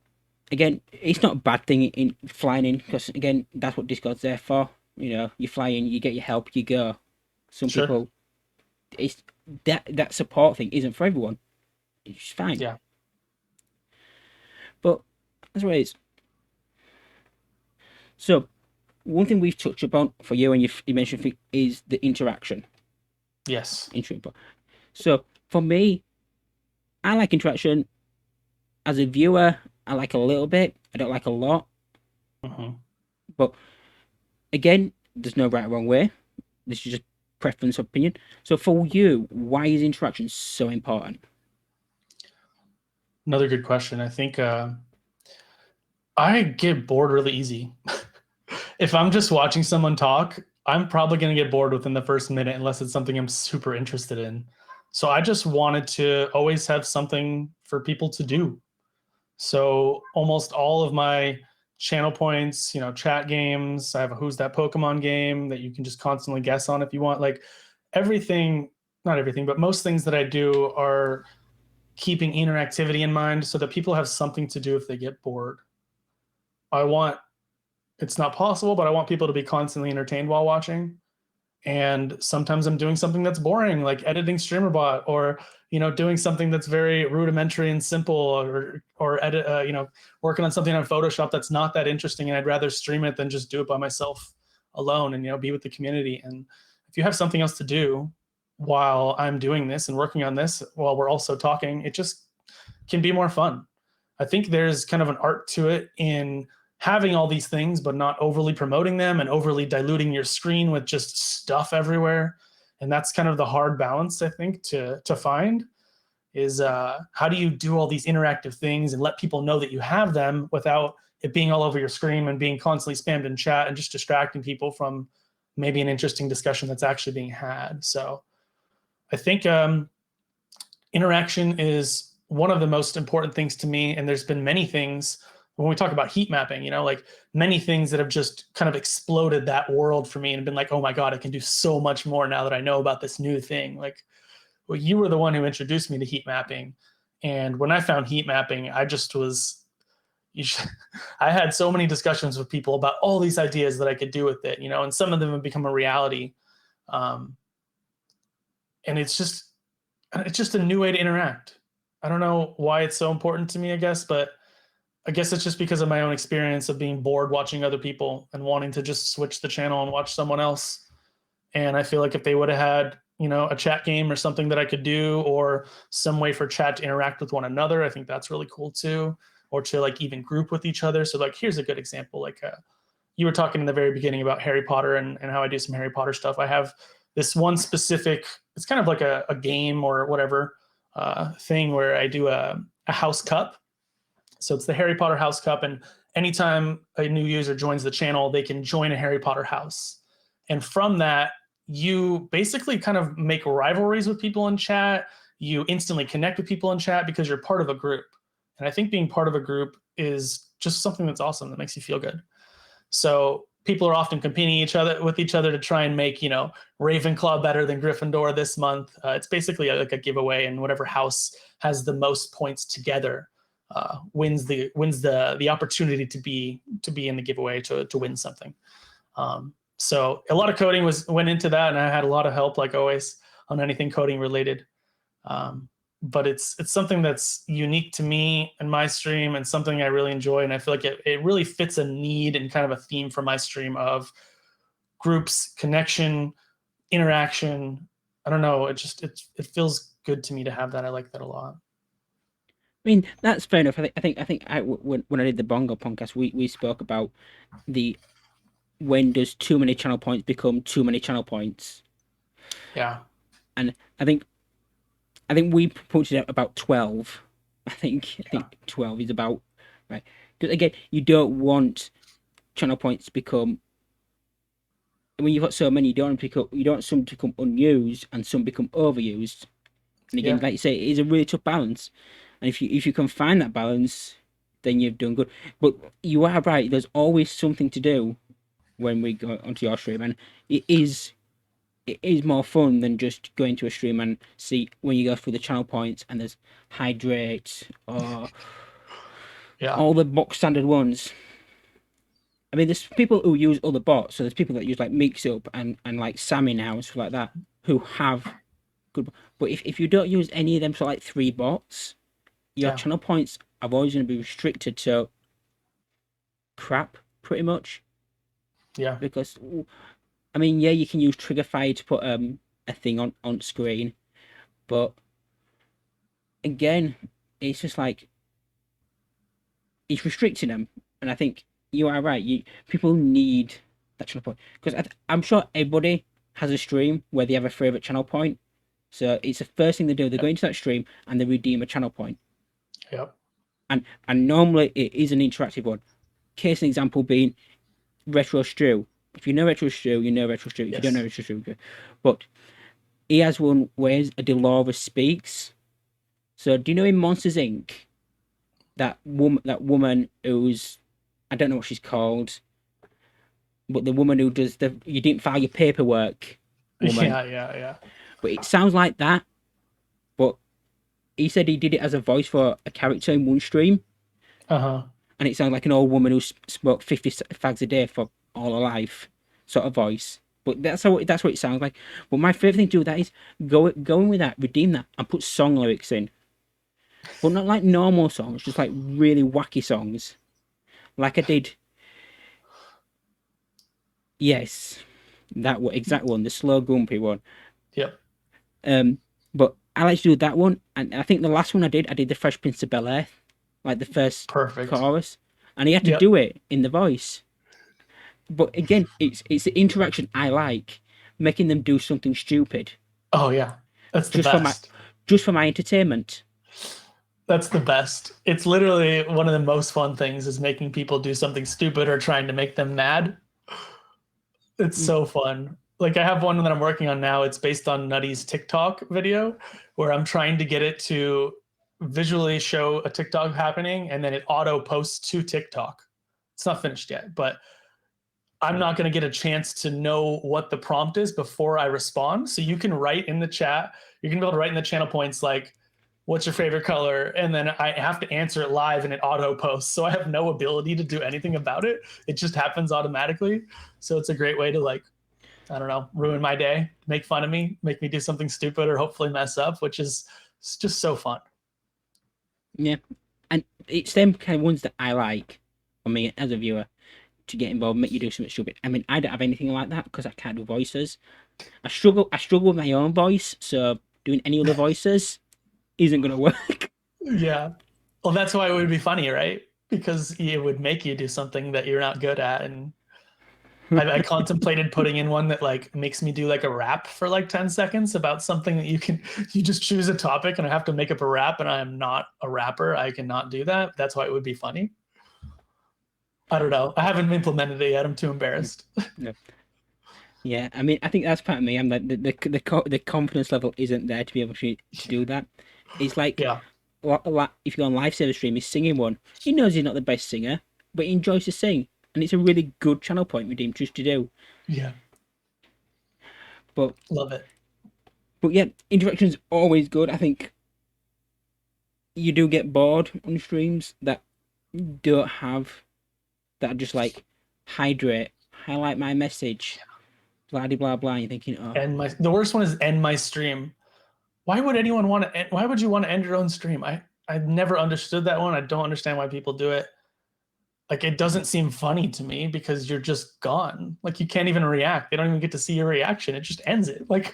again, it's not a bad thing in flying in, because again, that's what Discord's there for. You fly in, you get your help, you go. Some people, it's that support thing isn't for everyone. It's fine. Yeah. But that's what it is. So, one thing we've touched upon for you, and you mentioned, is the interaction. Yes. So, for me, I like interaction. As a viewer, I like a little bit. I don't like a lot. But again, there's no right or wrong way. This is just preference, opinion. So for you, why is interaction so important? Another good question. I think I get bored really easy. If I'm just watching someone talk, I'm probably going to get bored within the first minute unless it's something I'm super interested in. So I just wanted to always have something for people to do. So almost all of my channel points, chat games, I have a Who's That Pokemon game that you can just constantly guess on if you want. Like everything, not everything, but most things that I do are keeping interactivity in mind so that people have something to do if they get bored. It's not possible, but I want people to be constantly entertained while watching. And sometimes I'm doing something that's boring, like editing streamerbot, or doing something that's very rudimentary and simple, or edit, working on something on Photoshop that's not that interesting, and I'd rather stream it than just do it by myself alone and be with the community. And if you have something else to do while I'm doing this and working on this while we're also talking, it just can be more fun. I think there's kind of an art to it in having all these things, but not overly promoting them and overly diluting your screen with just stuff everywhere. And that's kind of the hard balance, I think, to find is how do you do all these interactive things and let people know that you have them without it being all over your screen and being constantly spammed in chat and just distracting people from maybe an interesting discussion that's actually being had. So I think interaction is one of the most important things to me. And there's been many things when we talk about heat mapping, you know, like many things that have just kind of exploded that world for me and been like, oh my God, I can do so much more now that I know about this new thing. Like, well, you were the one who introduced me to heat mapping. And when I found heat mapping, I just was, I had so many discussions with people about all these ideas that I could do with it, you know, and some of them have become a reality. Um, and it's just a new way to interact. I don't know why it's so important to me, I guess, but I guess it's just because of my own experience of being bored watching other people and wanting to just switch the channel and watch someone else. And I feel like if they would have had, you know, a chat game or something that I could do, or some way for chat to interact with one another, I think that's really cool too. Or to like even group with each other. So like, here's a good example. Like you were talking in the very beginning about Harry Potter and how I do some Harry Potter stuff. I have this one specific, it's kind of like a game or whatever thing where I do a house cup. So it's the Harry Potter house cup. And anytime a new user joins the channel, they can join a Harry Potter house. And from that, you basically kind of make rivalries with people in chat. You instantly connect with people in chat because you're part of a group. And I think being part of a group is just something that's awesome, that makes you feel good. So people are often competing with each other to try and make, you know, Ravenclaw better than Gryffindor this month. It's basically like a giveaway, and whatever house has the most points together wins the opportunity to be in the giveaway to win something. So a lot of coding went into that, and I had a lot of help, like always, on anything coding related. But it's something that's unique to me and my stream, and something I really enjoy. And I feel like it really fits a need and kind of a theme for my stream of groups, connection, interaction. I don't know. It feels good to me to have that. I like that a lot. I mean, that's fair enough. I think when I did the Bongo podcast, we spoke about when does too many channel points become too many channel points. Yeah. And I think we pointed out about 12. I think 12 is about right. Because again, you don't want channel points to become, when you've got so many, you don't want some to become unused and some become overused. And again, like you say, it is a really tough balance. And if you can find that balance, then you've done good. But you are right, there's always something to do when we go onto your stream, and it is more fun than just going to a stream and see when you go through the channel points and there's hydrate or all the box standard ones. I mean, there's people who use other bots, so there's people that use like Mixup and like Sammy now and stuff like that, who have good. But if you don't use any of them, so like 3 bots, your channel points are always going to be restricted to crap, pretty much. Yeah. Because, I mean, yeah, you can use Triggerfire to put a thing on screen, but again, it's just like it's restricting them. And I think you are right. People need that channel point, because I'm sure everybody has a stream where they have a favorite channel point. So it's the first thing they do. They go into that stream and they redeem a channel point. Yep. And normally it is an interactive one. Case in example being Retro Stew. If you know Retro Stew, you know Retro Stew. If you don't know Retro Stew, okay. But he has one where a Delora speaks. So do you know in Monsters Inc. that woman who's, I don't know what she's called, but the woman who does you didn't file your paperwork woman. Yeah. But it sounds like that. But he said he did it as a voice for a character in one stream. And it sounds like an old woman who smoked 50 fags a day for all her life, sort of voice. But that's what it sounds like. But my favorite thing to do with that is go in with that, redeem that, and put song lyrics in. But not like normal songs, just like really wacky songs, like I did. Yes, that exact one, the slow grumpy one. Yep. But I like to do that one, and I think the last one I did the Fresh Prince of Bel-Air, like the first chorus, and he had to do it in the voice. But again, it's the interaction I like, making them do something stupid. Oh yeah, that's the best. Just for my entertainment. That's the best. It's literally one of the most fun things, is making people do something stupid or trying to make them mad. It's so fun. Like I have one that I'm working on now. It's based on Nutty's TikTok video where I'm trying to get it to visually show a TikTok happening, and then it auto posts to TikTok. It's not finished yet, but I'm not going to get a chance to know what the prompt is before I respond. So you can write in the chat, you can be able to write in the channel points like, what's your favorite color? And then I have to answer it live and it auto posts. So I have no ability to do anything about it. It just happens automatically. So it's a great way to, like, I don't know, ruin my day, make fun of me, make me do something stupid, or hopefully mess up, which is just so fun. Yeah. And it's them kind of ones that I like, for me as a viewer, to get involved, make you do something stupid. I mean, I don't have anything like that because I can't do voices. I struggle with my own voice, so doing any other voices isn't going to work. Yeah. Well, that's why it would be funny, right? Because it would make you do something that you're not good at. And I contemplated putting in one that like makes me do like a rap for like 10 seconds about something that you just choose a topic and I have to make up a rap, and I am not a rapper. I cannot do that. That's why it would be funny. I don't know. I haven't implemented it yet. I'm too embarrassed. No. Yeah, I mean, I think that's part of me. I'm like the confidence level isn't there to be able to do that. It's like, Yeah. If you're on live server stream, he's singing one. He knows he's not the best singer, but he enjoys to sing, and it's a really good channel point with him just to do. Yeah. But love it. But yeah, interaction's always good. I think you do get bored on streams that don't have, that are just like, hydrate, highlight my message, blah blah blah. You're thinking, oh. And the worst one is end my stream. Why would anyone want to? Why would you want to end your own stream? I've never understood that one. I don't understand why people do it. Like, it doesn't seem funny to me because you're just gone. Like, you can't even react. They don't even get to see your reaction. It just ends it. Like,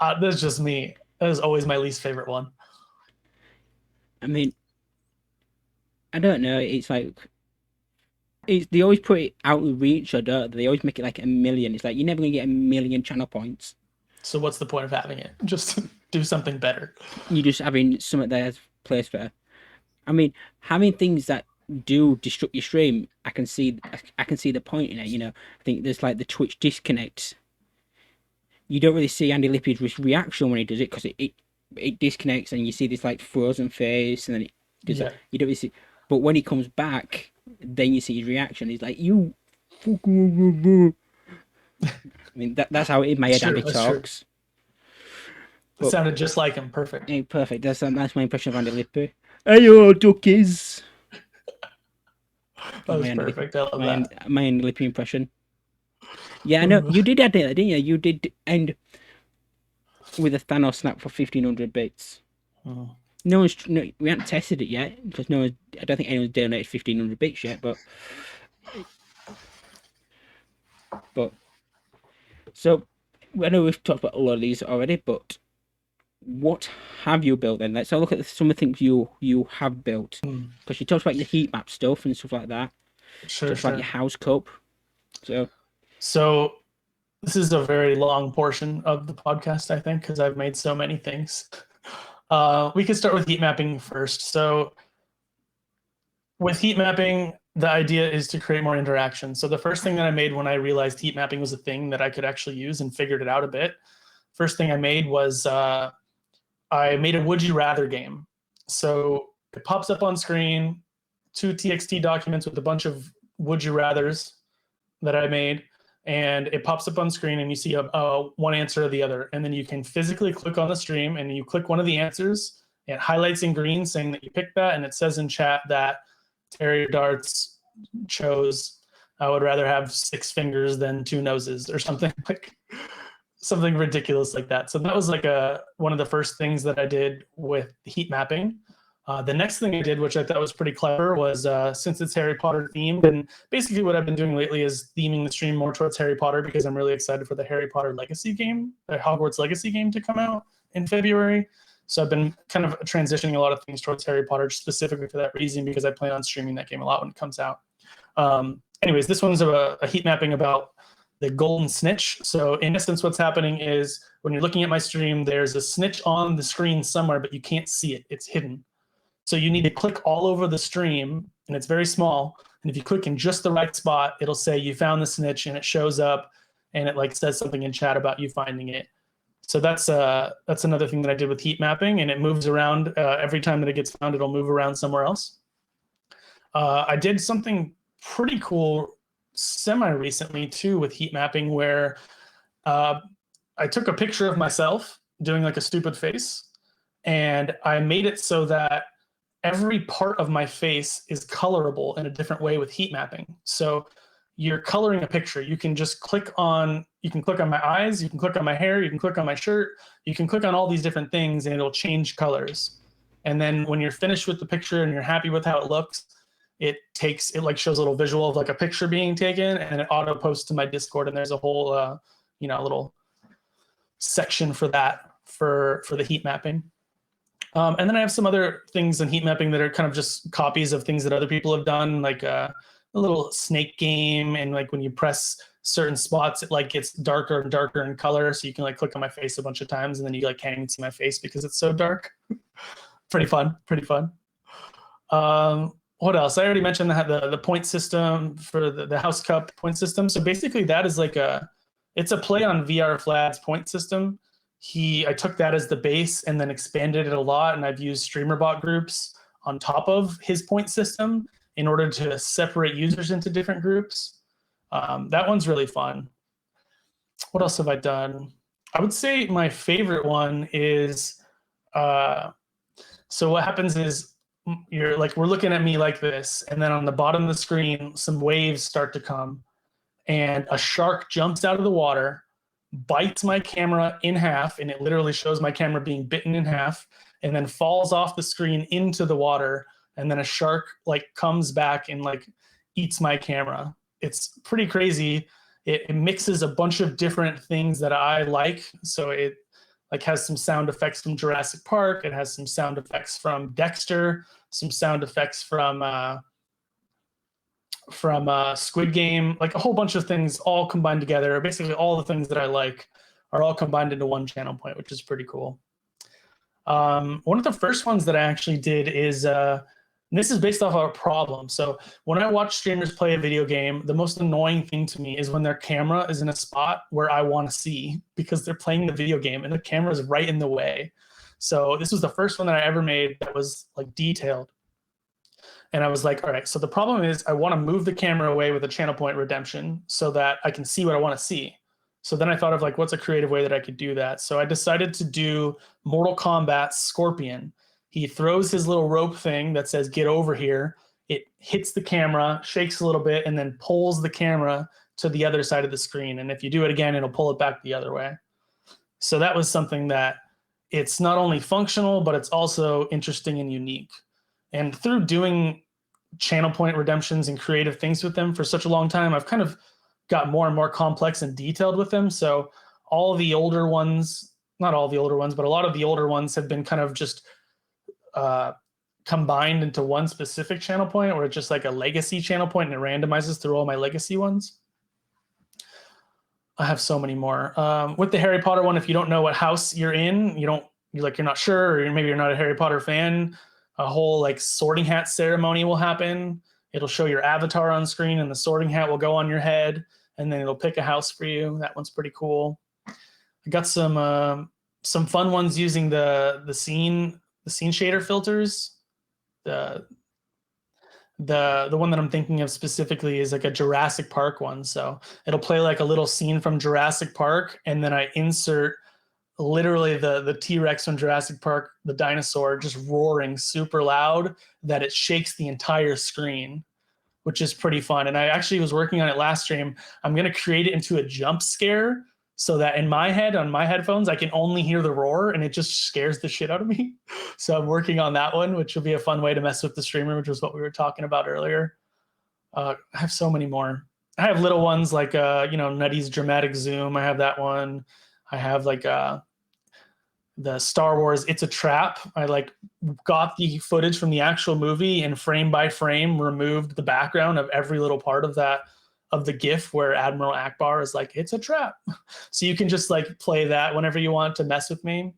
that's just me. That is always my least favorite one. I mean, I don't know. It's like, they always put it out of reach, or don't they? They always make it like 1 million. It's like, you're never gonna get 1 million channel points. So what's the point of having it? Just do something better. You're just having something that's placed better. I mean, having things that do disrupt your stream, I can see the point in it. You know, I think there's like the Twitch disconnect. You don't really see Andy Lippy's reaction when he does it, because it disconnects and you see this like frozen face, and then it does you don't really see. But when he comes back, then you see his reaction. He's like, "You." I mean, that's how in my head Andy talks. It sounded just like him. Perfect. Yeah, perfect. That's my impression of Andy Lippy. Hey, yo, duckies. That was perfect. I love that. My Andy Lippy impression. Yeah, I know. You did end it, didn't you? You did end with a Thanos snap for 1,500 bits. Oh. We haven't tested it yet, because I don't think anyone's donated 1,500 bits yet, but so I know we've talked about a lot of these already, but what have you built then? Let's have a look at some of the things you have built, because you talked about your heat map stuff and stuff like that. Sure. Like your house cup. So this is a very long portion of the podcast, I think, because I've made so many things. We could start with heat mapping first. So with heat mapping, the idea is to create more interaction. So the first thing that I made when I realized heat mapping was a thing that I could actually use and figured it out a bit, first thing I made was I made a would you rather game. So it pops up on screen, 2 TXT documents with a bunch of would you rathers that I made, and it pops up on screen and you see one answer or the other, and then you can physically click on the stream and you click one of the answers, and it highlights in green saying that you picked that, and it says in chat that Terrier Darts chose I would rather have 6 fingers than 2 noses, or something like something ridiculous like that. So that was like one of the first things that I did with heat mapping. The next thing I did, which I thought was pretty clever, was since it's Harry Potter themed, and basically what I've been doing lately is theming the stream more towards Harry Potter, because I'm really excited for the Harry Potter Legacy game, the Hogwarts Legacy game, to come out in February. So I've been kind of transitioning a lot of things towards Harry Potter specifically for that reason, because I plan on streaming that game a lot when it comes out. Anyways, this one's a heat mapping about the golden snitch. So in essence, what's happening is when you're looking at my stream, there's a snitch on the screen somewhere, but you can't see it. It's hidden. So you need to click all over the stream, and it's very small. And if you click in just the right spot, it'll say you found the snitch, and it shows up, and it like says something in chat about you finding it. So that's another thing that I did with heat mapping, and it moves around every time that it gets found. It'll move around somewhere else. I did something pretty cool semi-recently too with heat mapping, where I took a picture of myself doing like a stupid face, and I made it so that every part of my face is colorable in a different way with heat mapping. So you're coloring a picture. You can click on my eyes, you can click on my hair, you can click on my shirt, you can click on all these different things and it'll change colors. And then when you're finished with the picture and you're happy with how it looks, it like shows a little visual of like a picture being taken, and it auto posts to my Discord, and there's a whole little section for that for the heat mapping. And then I have some other things in heat mapping that are kind of just copies of things that other people have done, like a little snake game, and like when you press certain spots, it like gets darker and darker in color, so you can like click on my face a bunch of times and then you like can't even see my face because it's so dark. Pretty fun. What else? I already mentioned the point system for the House Cup point system. So basically that is like it's a play on VR Vlad's point system. I took that as the base and then expanded it a lot, and I've used streamerbot groups on top of his point system in order to separate users into different groups. That one's really fun. What else have I done? I would say my favorite one is, so what happens is we're looking at me like this, and then on the bottom of the screen, some waves start to come, and a shark jumps out of the water, bites my camera in half, and it literally shows my camera being bitten in half, and then falls off the screen into the water, and then a shark like comes back and like eats my camera. It's pretty crazy. It mixes a bunch of different things that I like. So it like has some sound effects from Jurassic Park. It has some sound effects from Dexter, some sound effects from Squid Game, like a whole bunch of things all combined together. Basically all the things that I like are all combined into one channel point, which is pretty cool. One of the first ones that I actually did is, and this is based off of a problem. So when I watch streamers play a video game, the most annoying thing to me is when their camera is in a spot where I want to see, because they're playing the video game and the camera is right in the way. So this was the first one that I ever made that was like detailed. And I was like, all right, so the problem is I want to move the camera away with a channel point redemption so that I can see what I want to see. So then I thought of like, what's a creative way that I could do that? So I decided to do Mortal Kombat's Scorpion. He throws his little rope thing that says, get over here. It hits the camera, shakes a little bit, and then pulls the camera to the other side of the screen. And if you do it again, it'll pull it back the other way. So that was something that it's not only functional, but it's also interesting and unique. And through doing channel point redemptions and creative things with them for such a long time, I've kind of got more and more complex and detailed with them. So all the older ones, not all the older ones, but a lot of the older ones have been kind of just combined into one specific channel point, or it's just like a legacy channel point and it randomizes through all my legacy ones. I have so many more. With the Harry Potter one, if you don't know what house you're in, you're not sure, or maybe you're not a Harry Potter fan, a whole like sorting hat ceremony will happen. It'll show your avatar on screen and the sorting hat will go on your head, and then it'll pick a house for you. That one's pretty cool. I got some fun ones using the scene shader filters. The one that I'm thinking of specifically is like a Jurassic Park one. So it'll play like a little scene from Jurassic Park, and then I insert literally the T-Rex from Jurassic Park, the dinosaur, just roaring super loud that it shakes the entire screen, which is pretty fun. And I actually was working on it last stream. I'm going to create it into a jump scare so that in my head, on my headphones, I can only hear the roar and it just scares the shit out of me. So I'm working on that one, which will be a fun way to mess with the streamer, which was what we were talking about earlier. I have so many more. I have little ones like, Nutty's dramatic zoom. I have that one. I have like the Star Wars It's a Trap. I like got the footage from the actual movie and frame by frame removed the background of every little part of the GIF where Admiral Akbar is like, it's a trap. So you can just like play that whenever you want to mess with me.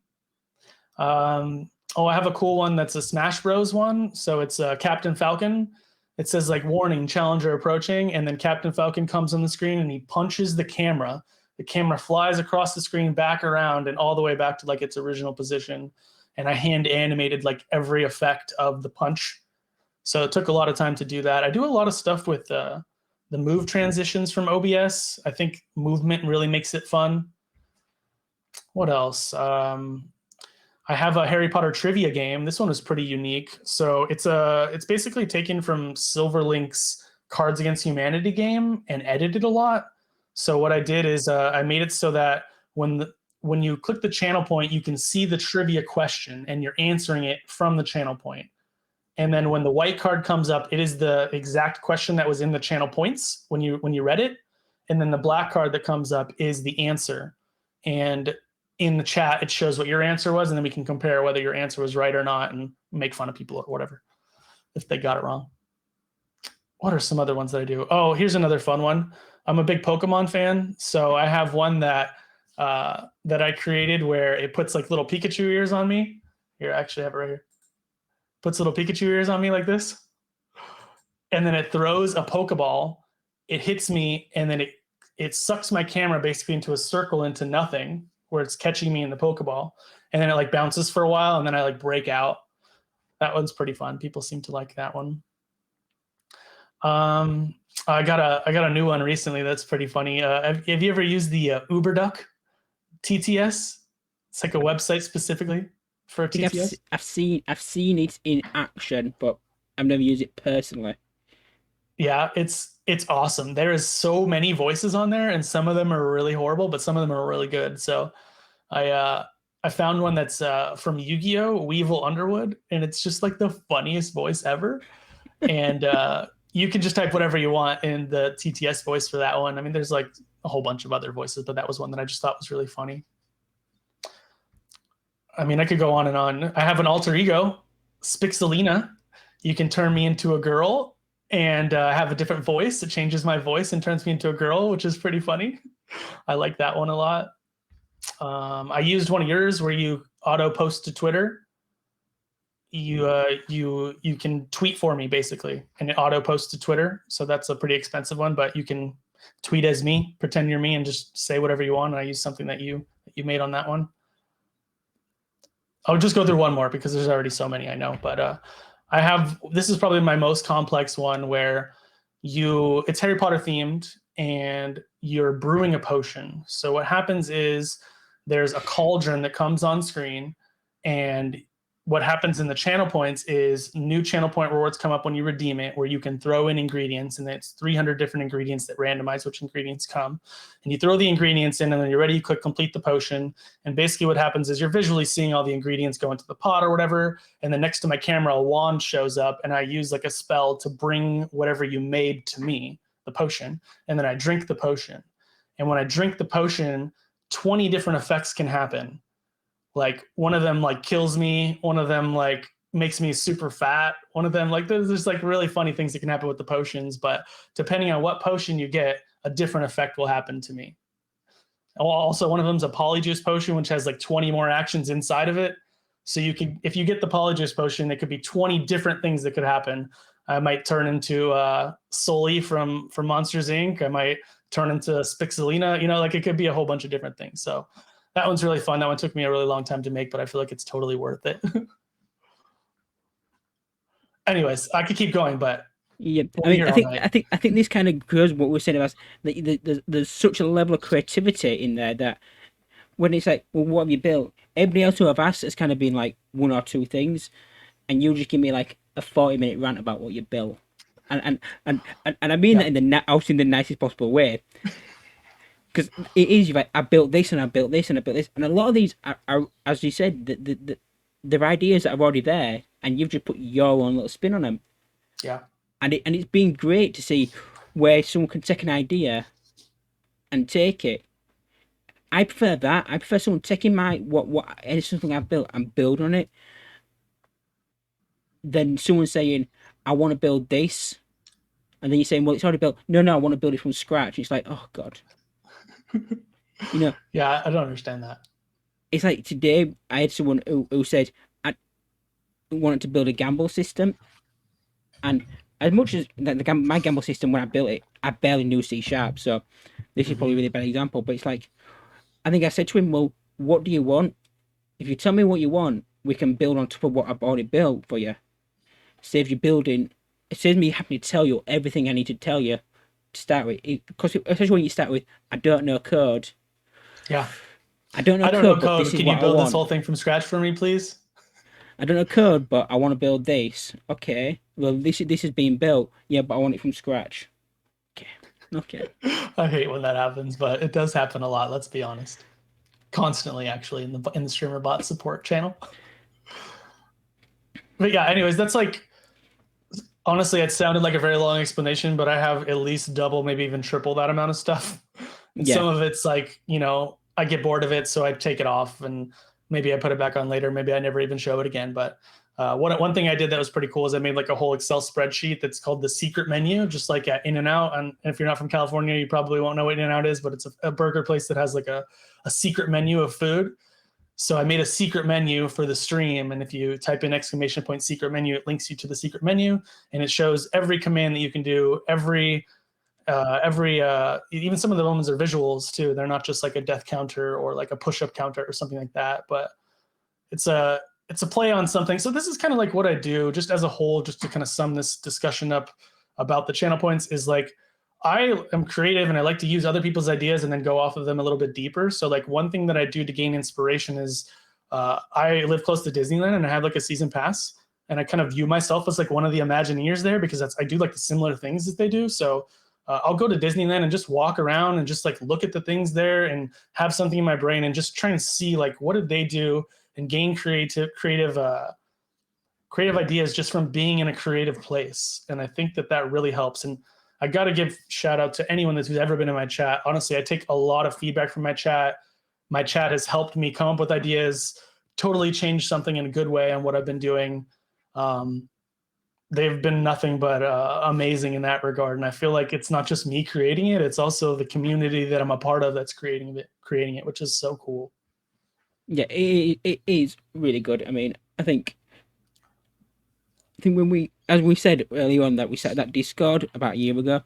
I have a cool one that's a Smash Bros one. So it's Captain Falcon. It says like, warning, challenger approaching. And then Captain Falcon comes on the screen and he punches the camera the camera flies across the screen, back around, and all the way back to like its original position. And I hand animated like every effect of the punch. So it took a lot of time to do that. I do a lot of stuff with the move transitions from OBS. I think movement really makes it fun. What else? I have a Harry Potter trivia game. This one was pretty unique. So it's basically taken from Silverlink's Cards Against Humanity game and edited a lot. So what I did is I made it so that when you click the channel point, you can see the trivia question and you're answering it from the channel point. And then when the white card comes up, it is the exact question that was in the channel points when you read it. And then the black card that comes up is the answer. And in the chat, it shows what your answer was, and then we can compare whether your answer was right or not and make fun of people or whatever if they got it wrong. What are some other ones that I do? Oh, here's another fun one. I'm a big Pokemon fan, so I have one that I created where it puts like little Pikachu ears on me. Here, I actually have it right here. Puts little Pikachu ears on me like this. And then it throws a Pokeball. It hits me, and then it sucks my camera basically into a circle into nothing where it's catching me in the Pokeball. And then it like bounces for a while, and then I like break out. That one's pretty fun. People seem to like that one. I got a new one recently that's pretty funny. Have you ever used the UberDuck TTS? It's like a website specifically for TTS. I've seen it in action, but I've never used it personally. Yeah, it's awesome. There is so many voices on there, and some of them are really horrible, but some of them are really good. So I found one that's from Yu-Gi-Oh! Weevil Underwood, and it's just like the funniest voice ever. And you can just type whatever you want in the TTS voice for that one. I mean, there's like a whole bunch of other voices, but that was one that I just thought was really funny. I mean, I could go on and on. I have an alter ego, spiXel1g. You can turn me into a girl and have a different voice. It changes my voice and turns me into a girl, which is pretty funny. I like that one a lot. I used one of yours where you auto post to Twitter. You can tweet for me basically, and it auto posts to Twitter. So that's a pretty expensive one, but you can tweet as me, pretend you're me, and just say whatever you want. And I use something that you made on that one. I'll just go through one more because there's already so many I know, but this is probably my most complex one where it's Harry Potter themed and you're brewing a potion. So what happens is there's a cauldron that comes on screen, and what happens in the channel points is new channel point rewards come up when you redeem it, where you can throw in ingredients, and it's 300 different ingredients that randomize which ingredients come. And you throw the ingredients in, and then you're ready, you click complete the potion. And basically what happens is you're visually seeing all the ingredients go into the pot or whatever. And then next to my camera, a wand shows up, and I use like a spell to bring whatever you made to me, the potion. And then I drink the potion. And when I drink the potion, 20 different effects can happen. Like one of them like kills me, one of them like makes me super fat, one of them like there's like really funny things that can happen with the potions, but depending on what potion you get, a different effect will happen to me. Also, one of them is a polyjuice potion, which has like 20 more actions inside of it. So you can, if you get the polyjuice potion, there could be 20 different things that could happen. I might turn into Sully from Monsters Inc. I might turn into spiXel1g, like it could be a whole bunch of different things. So that one's really fun. That one took me a really long time to make, but I feel like it's totally worth it. Anyways, I could keep going, but yeah, I mean, I think this kind of goes what we're saying about there's such a level of creativity in there that when it's like, well, what have you built? Everybody else who I've asked has kind of been like one or two things, and you just give me like a 40-minute rant about what you built, and I mean that in the nicest possible way. Because it is like I built this and I built this and I built this, and a lot of these are as you said, they're ideas that are already there, and you've just put your own little spin on them. Yeah. And it's been great to see where someone can take an idea and take it. I prefer that. I prefer someone taking something I've built and build on it, than someone saying, I want to build this, and then you're saying, well, it's already built. No, I want to build it from scratch. It's like, oh God. Yeah, I don't understand that. It's like today I had someone who said I wanted to build a gamble system, and as much as my gamble system when I built it, I barely knew C#, so This is probably a really bad example, but it's like, I think I said to him, well, what do you want? If you tell me what you want, we can build on top of what I've already built for you. Saves you building. It saves me having to tell you everything I need to tell you to start with. Because especially when you start with, I don't know code. Yeah. I don't know code, but this is Can what you build I want. this whole thing from scratch for me, please? I don't know code, but I want to build this. Okay. Well, this is being built. Yeah, but I want it from scratch. Okay. Okay. I hate when that happens, but it does happen a lot. Let's be honest. Constantly, actually, in the streamerbot support channel. But yeah, anyways, that's like, honestly, it sounded like a very long explanation, but I have at least double, maybe even triple that amount of stuff. And Yeah. some of it's like, I get bored of it, so I take it off and maybe I put it back on later. Maybe I never even show it again. But one thing I did that was pretty cool is I made like a whole Excel spreadsheet that's called the secret menu, just like at In-N-Out. And if you're not from California, you probably won't know what In-N-Out is, but it's a burger place that has like a secret menu of food. So I made a secret menu for the stream, and if you type in ! secret menu, it links you to the secret menu, and it shows every command that you can do, every even some of the ones are visuals too. They're not just like a death counter or like a push-up counter or something like that, but it's a play on something. So this is kind of like what I do just as a whole, just to kind of sum this discussion up about the channel points, is like, I am creative and I like to use other people's ideas and then go off of them a little bit deeper. So like one thing that I do to gain inspiration is I live close to Disneyland and I have like a season pass, and I kind of view myself as like one of the Imagineers there because I do like the similar things that they do. So I'll go to Disneyland and just walk around and just like look at the things there and have something in my brain and just try and see like, what did they do, and gain creative ideas just from being in a creative place. And I think that really helps. And I got to give shout out to anyone who's ever been in my chat. Honestly, I take a lot of feedback from my chat. My chat has helped me come up with ideas, totally change something in a good way on what I've been doing. They've been nothing but amazing in that regard. And I feel like it's not just me creating it, it's also the community that I'm a part of that's creating it, which is so cool. Yeah, it is really good. I mean, I think when as we said earlier on, that we set that Discord about a year ago,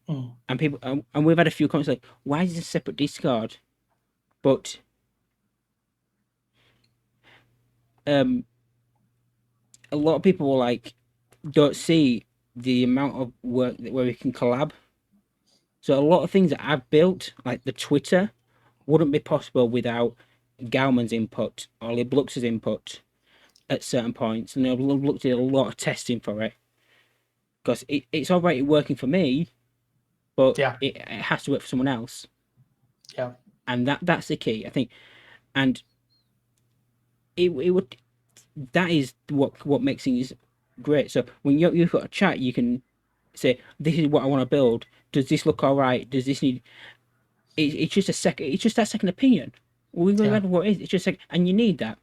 and people, and we've had a few comments like, why is this a separate Discord? But a lot of people were like, don't see the amount of work where we can collab. So a lot of things that I've built, like the Twitter, wouldn't be possible without Galman's input or Liblux's input at certain points, and Liblux's did a lot of testing for it, because it's already working for me, but Yeah. it has to work for someone else. Yeah. And that's the key, I think. And it would, that is what makes things great. So when you've got a chat, you can say, this is what I want to build. Does this look all right? Does this need... It's just a second. It's just that second opinion. We go back to what it is. It's just like, and you need that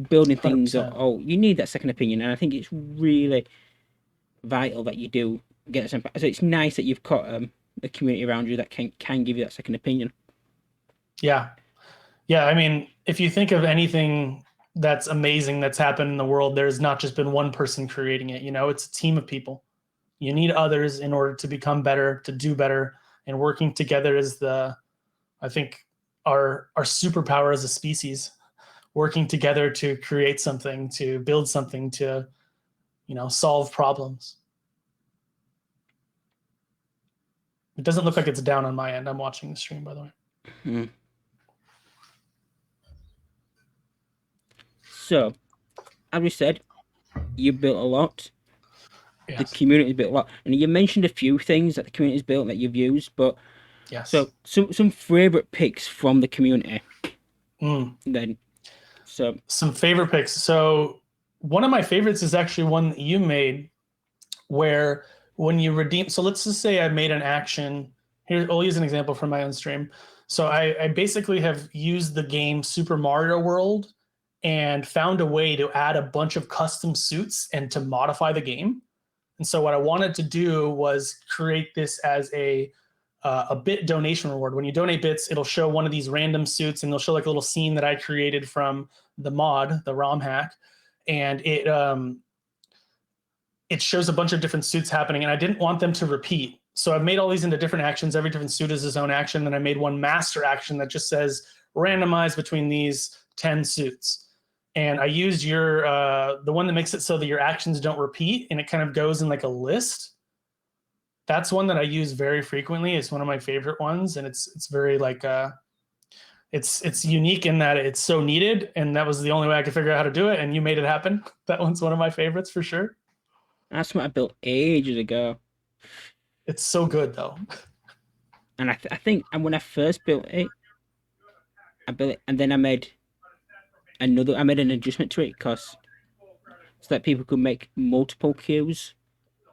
building things. 100%. You need that second opinion, and I think it's really vital that you do get some. So it's nice that you've got a community around you that can give you that second opinion. Yeah. I mean, if you think of anything that's amazing that's happened in the world, there's not just been one person creating it. It's a team of people. You need others in order to become better, to do better, and working together is I think, our superpower as a species. Working together to create something, to build something, to, solve problems. It doesn't look like it's down on my end. I'm watching the stream, by the way. So, as we said, you built a lot. Yes. The community built a lot, and you mentioned a few things that the community's built that you've used. But yes. So some favorite picks from the community. Then, so some favorite picks. So one of my favorites is actually one that you made, where when you redeem. So let's just say I made an action. Here, I'll use an example from my own stream. So I basically have used the game Super Mario World and found a way to add a bunch of custom suits and to modify the game. And so what I wanted to do was create this as a bit donation reward. When you donate bits, it'll show one of these random suits, and they'll show like a little scene that I created from the mod, the ROM hack, and it shows a bunch of different suits happening. And I didn't want them to repeat. So I've made all these into different actions. Every different suit is its own action. And I made one master action that just says randomize between these 10 suits. And I used your the one that makes it so that your actions don't repeat and it kind of goes in like a list. That's one that I use very frequently. It's one of my favorite ones, and it's very like it's unique in that it's so needed, and that was the only way I could figure out how to do it. And you made it happen. That one's one of my favorites for sure. That's what I built ages ago. It's so good though. And I think, and when I first built it, I built it, and then I made an adjustment to it because so that people could make multiple queues.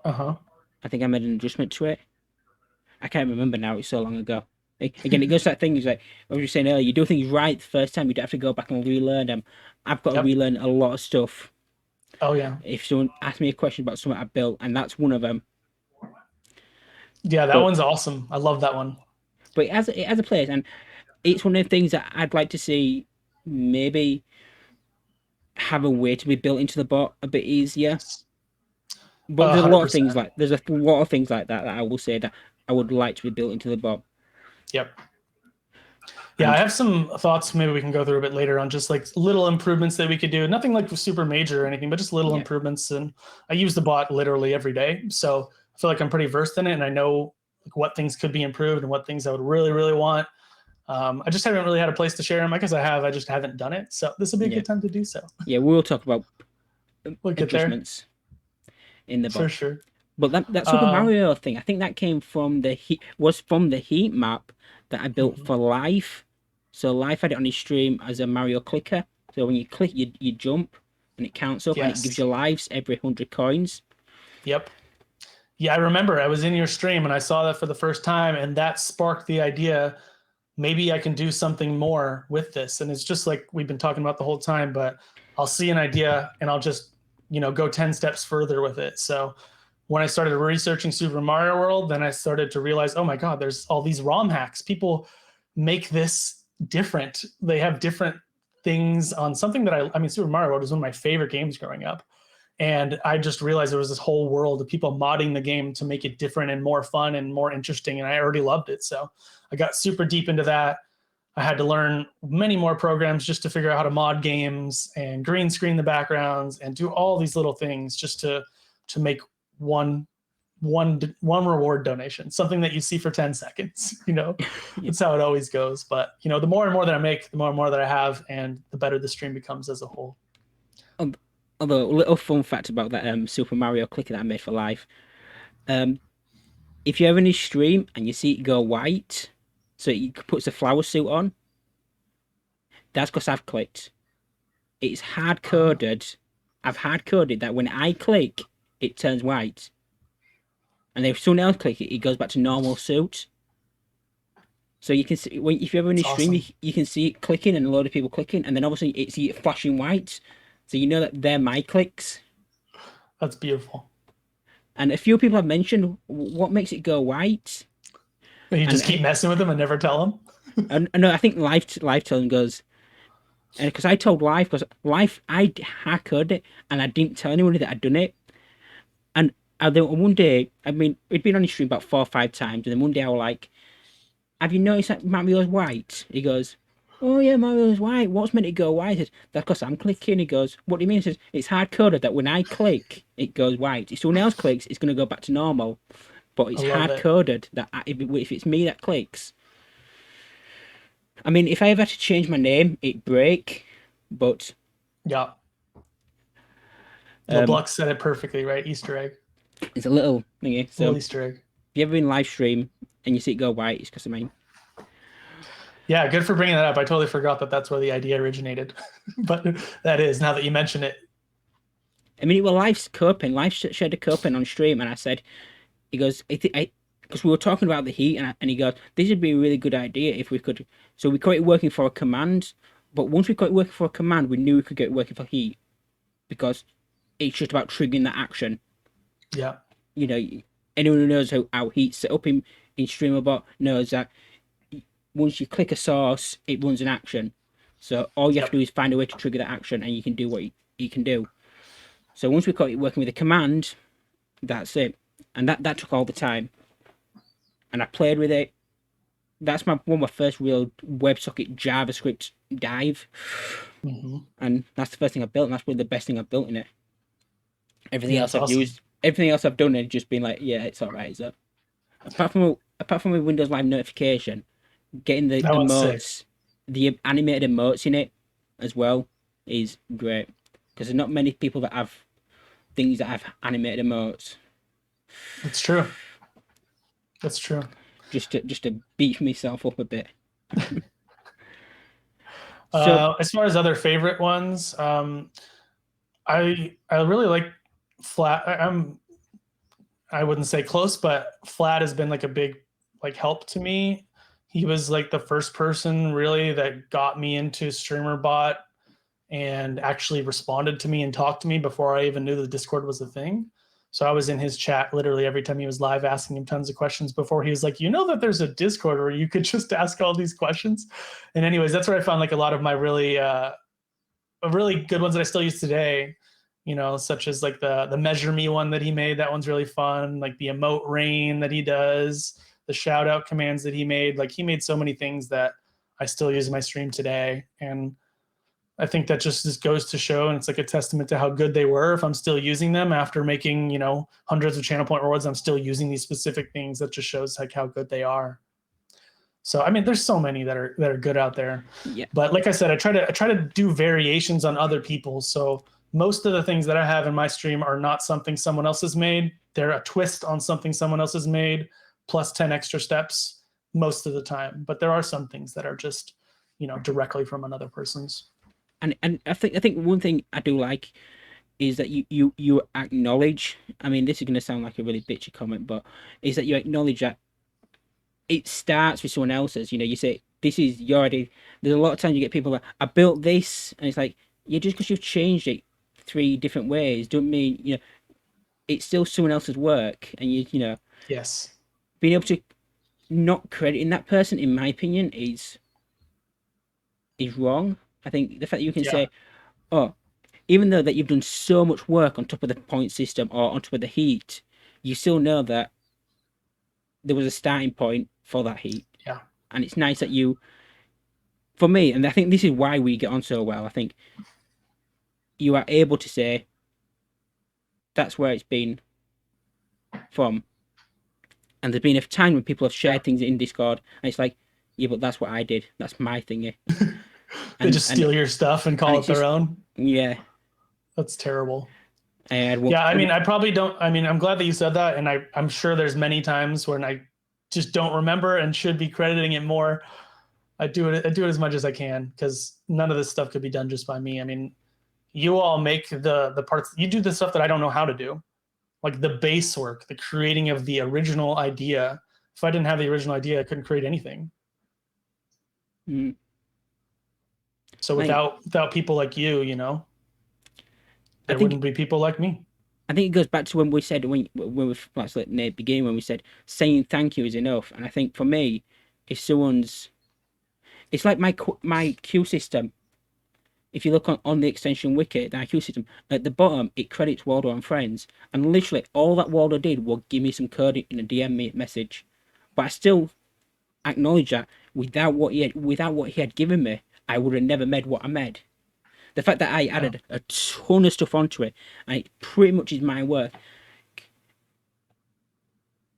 Uh-huh. I think I made an adjustment to it. I can't remember now. It's so long ago. Again, it goes to that thing. Is like I was just saying earlier. You do things right the first time. You don't have to go back and relearn them. I've got to relearn a lot of stuff. Oh yeah. If someone asks me a question about something I built, and that's one of them. Yeah, that one's awesome. I love that one. But it has a place, and it's one of the things that I'd like to see maybe have a way to be built into the bot a bit easier. But there's a lot of things like that that I will say that I would like to be built into the bot. Yep. Yeah, I have some thoughts. Maybe we can go through a bit later on just like little improvements that we could do. Nothing like super major or anything, but just little improvements. And I use the bot literally every day, so I feel like I'm pretty versed in it, and I know like what things could be improved and what things I would really, really want. I just haven't really had a place to share them because I just haven't done it. So this will be a good time to do so. Yeah, we'll talk about adjustments in the bot. For sure. But that Super Mario thing, I think that came from the heat map that I built for Life. So Life had it on his stream as a Mario clicker. So when you click, you jump, and it counts up, and it gives you lives every 100 coins. Yep. Yeah, I remember I was in your stream and I saw that for the first time, and that sparked the idea, maybe I can do something more with this. And it's just like we've been talking about the whole time, but I'll see an idea and I'll just, go 10 steps further with it. So when I started researching Super Mario World, then I started to realize, oh my God, there's all these ROM hacks. People make this different. They have different things on something that I mean, Super Mario World is one of my favorite games growing up. And I just realized there was this whole world of people modding the game to make it different and more fun and more interesting. And I already loved it. So I got super deep into that. I had to learn many more programs just to figure out how to mod games and green screen the backgrounds and do all these little things just to make one reward donation, something that you see for 10 seconds. That's how it always goes. But the more and more that I make, the more and more that I have, and the better the stream becomes as a whole. Although a little fun fact about that Super Mario clicker that I made for Life, if you're in his stream and you see it go white, so he puts a flower suit on, that's because I've clicked. It's hard coded. I've hard coded that when I click, it turns white, and if someone else clicks it, it goes back to normal suit. So you can see if you're ever in his stream, you can see it clicking and a load of people clicking, and then obviously it's flashing white. So you know that they're my clicks. That's beautiful. And a few people have mentioned what makes it go white. You just keep messing with them and never tell them? No, I think Life tells them goes, and because I told Life, I hacked it and I didn't tell anyone that I'd done it. And one day, I mean, we'd been on his stream about 4 or 5 times, and then one day I was like, have you noticed that Mario's white? He goes, oh yeah, Mario's white. What's meant to go white? I said, that's because I'm clicking. He goes, what do you mean? He says, it's hard coded that when I click, it goes white. If someone else clicks, it's going to go back to normal. But it's hard coded that if it's me that clicks. I mean, if I ever had to change my name, it'd break. But yeah, LeBlanc said it perfectly, right? Easter egg. It's a little thingy. So little Easter egg. If you ever in live stream and you see it go white, it's because of me. Yeah, good for bringing that up. I totally forgot that that's where the idea originated. But that is, now that you mention it. I mean, it was Life's coping. Life shared a coping on stream, and I said, he goes, because we were talking about the heat, and he goes, this would be a really good idea if we could. So we got it working for a command, but once we got it working for a command, we knew we could get it working for heat, because it's just about triggering that action. Yeah. Anyone who knows how heat's set up in streamerbot knows that once you click a source, it runs an action. So all you have to do is find a way to trigger that action, and you can do what you can do. So once we got it working with a command, that's it. And that took all the time. and I played with it. That's one of my first real WebSocket JavaScript dive, and that's the first thing I built, and that's really the best thing I've built in it. Everything else I've used, everything else I've done, and just been like, yeah, it's all right. So apart from a Windows Live notification, getting the emotes, the animated emotes in it as well is great, because there's not many people that have things that have animated emotes. That's true. That's true. Just to beat myself up a bit. So, as far as other favorite ones, I really like Flat. I wouldn't say close, but Flat has been like a big like help to me. He was like the first person really that got me into streamerbot and actually responded to me and talked to me before I even knew the Discord was a thing. So I was in his chat literally every time he was live, asking him tons of questions before he was like, you know that there's a Discord where you could just ask all these questions. And anyways, that's where I found like a lot of my really good ones that I still use today, you know, such as like the measure me one that he made. That one's really fun. Like the emote rain that he does, the shout out commands that he made. Like he made so many things that I still use in my stream today. And I think that just goes to show, and it's like a testament to how good they were. If I'm still using them after making, you know, hundreds of channel point rewards, I'm still using these specific things. That just shows like how good they are. So I mean, there's so many that are good out there. Yeah. But like I said, I try to do variations on other people's. So most of the things that I have in my stream are not something someone else has made. They're a twist on something someone else has made, plus 10 extra steps most of the time. But there are some things that are just, you know, directly from another person's. And I think one thing I do like is that you acknowledge. I mean, this is going to sound like a really bitchy comment, but is that you acknowledge that it starts with someone else's. You know, you say this is your idea. There's a lot of times you get people like, I built this, and it's like, yeah, just because you've changed it 3 different ways don't mean, you know, it's still someone else's work, and you know, yes, being able to not crediting that person, in my opinion, is wrong. I think the fact that you can say, oh, even though that you've done so much work on top of the point system or on top of the heat, you still know that there was a starting point for that heat. Yeah. And it's nice that you, for me, and I think this is why we get on so well, I think you are able to say, that's where it's been from. And there's been a time when people have shared things in Discord, and it's like, yeah, but that's what I did. That's my thingy. They just steal your stuff and call it their own. Yeah. That's terrible. Yeah, I mean, I probably don't. I mean, I'm glad that you said that, and I'm sure there's many times when I just don't remember and should be crediting it more. I do it as much as I can, because none of this stuff could be done just by me. I mean, you all make the parts. You do the stuff that I don't know how to do, like the base work, the creating of the original idea. If I didn't have the original idea, I couldn't create anything. Mm. So without people like you know, there wouldn't be people like me. I think it goes back to when we said, when we like at the beginning, when we said saying thank you is enough. And I think for me, if someone's, it's like my queue system. If you look on the extension wiki, the queue system, at the bottom, it credits Waldo and friends. And literally all that Waldo did was give me some code in a DM message. But I still acknowledge that without what he had given me, I would have never made what I made. The fact that I added a ton of stuff onto it, and it pretty much is my work.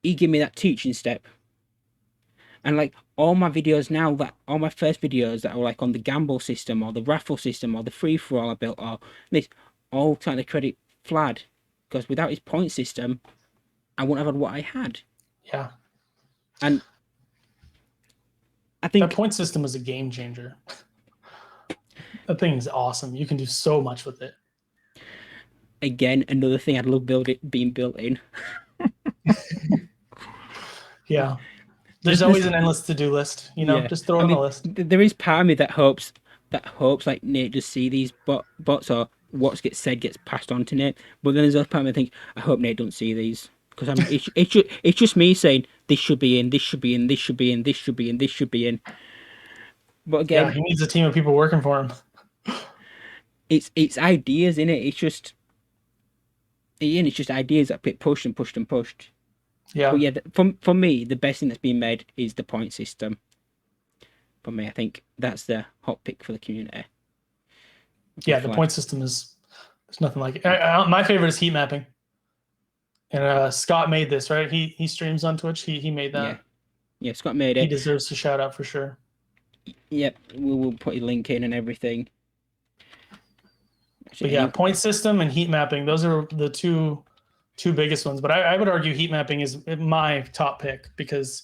He gave me that teaching step. And like all my videos now, that all my first videos that are like on the gamble system or the raffle system or the free for all I built, or this, all trying to credit Flad, because without his point system, I wouldn't have had what I had. Yeah. And I think that point system was a game changer. That thing is awesome. You can do so much with it. Again, another thing I'd love being built in. Yeah. There's always an endless to-do list, you know, just throw it on the list. There is part of me that hopes like Nate just see these bots, or what gets said gets passed on to Nate. But then there's other part of me that think, I hope Nate don't see these, because it's just me saying this should be in, this should be in, this should be in, this should be in, this should be in. But again, yeah, he needs a team of people working for him. It's ideas, innit? It's just ideas that get pushed and pushed and pushed. But Yeah. yeah, for me, the best thing that's been made is the point system. For me, I think that's the hot pick for the community. For Yeah, the Flood. point system is there's nothing like it. My favorite is heat mapping. And Scott made this, right? He streams on Twitch. He made Yeah, that. yeah, Scott made He it. deserves a shout out for sure. Yep, we'll put a link in and everything. But Actually, yeah, any, point system and heat mapping, those are the two biggest ones. But I would argue heat mapping is my top pick because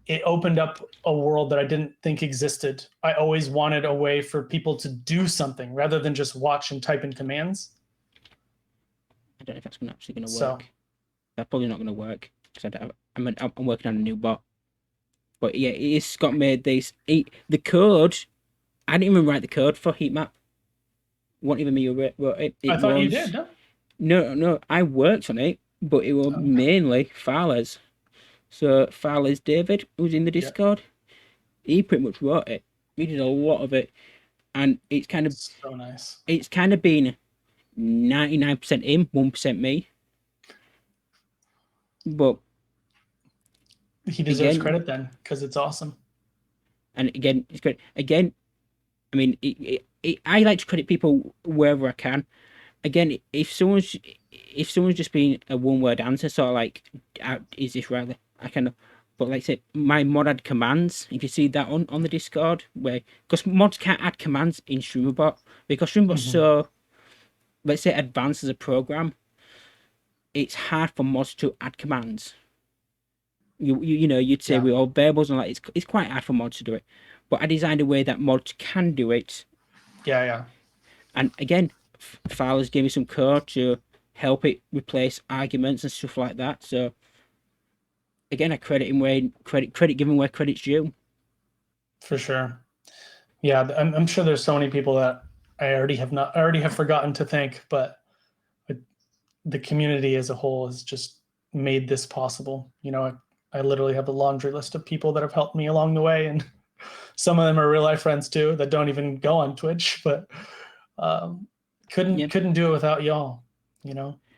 it opened up a world that I didn't think existed. I always wanted a way for people to do something rather than just watch and type in commands. I don't know if that's actually going to So work. That's probably not going to work because I'm working on a new bot. But yeah, it's Scott made this. The code. I didn't even write the code for heat map. Wasn't even me who wrote it. I It thought you did. was No? no. I worked on it, but it was Okay. mainly Fowler's. So Fowler's David, who's in the Yeah. Discord, he pretty much wrote it. He did a lot of it, and So nice. it's kind of been 99% him, 1% me. But He deserves again, credit then because it's awesome. and again, it's great. Again, I mean, I like to credit people wherever I can. Again, if someone's just been a one-word answer, sort of like, is this right? I kind of, but like I said, my mod add commands. If you see that on the Discord, where because mods can't add commands in streamerbot because streamerbot's Mhm. so, let's say, advanced as a program, it's hard for mods to add commands. You'd say Yeah. with all variables and like it's quite hard for mods to do it, but I designed a way that mods can do it. Yeah. Yeah. And again, Fowler's gave me some code to help it replace arguments and stuff like that. So again, I credit him where credit given where credit's due. For sure. Yeah. I'm sure there's so many people that I already have forgotten to thank, but the community as a whole has just made this possible. I literally have a laundry list of people that have helped me along the way, and some of them are real life friends too that don't even go on Twitch, but um, couldn't Yeah, couldn't do it without y'all.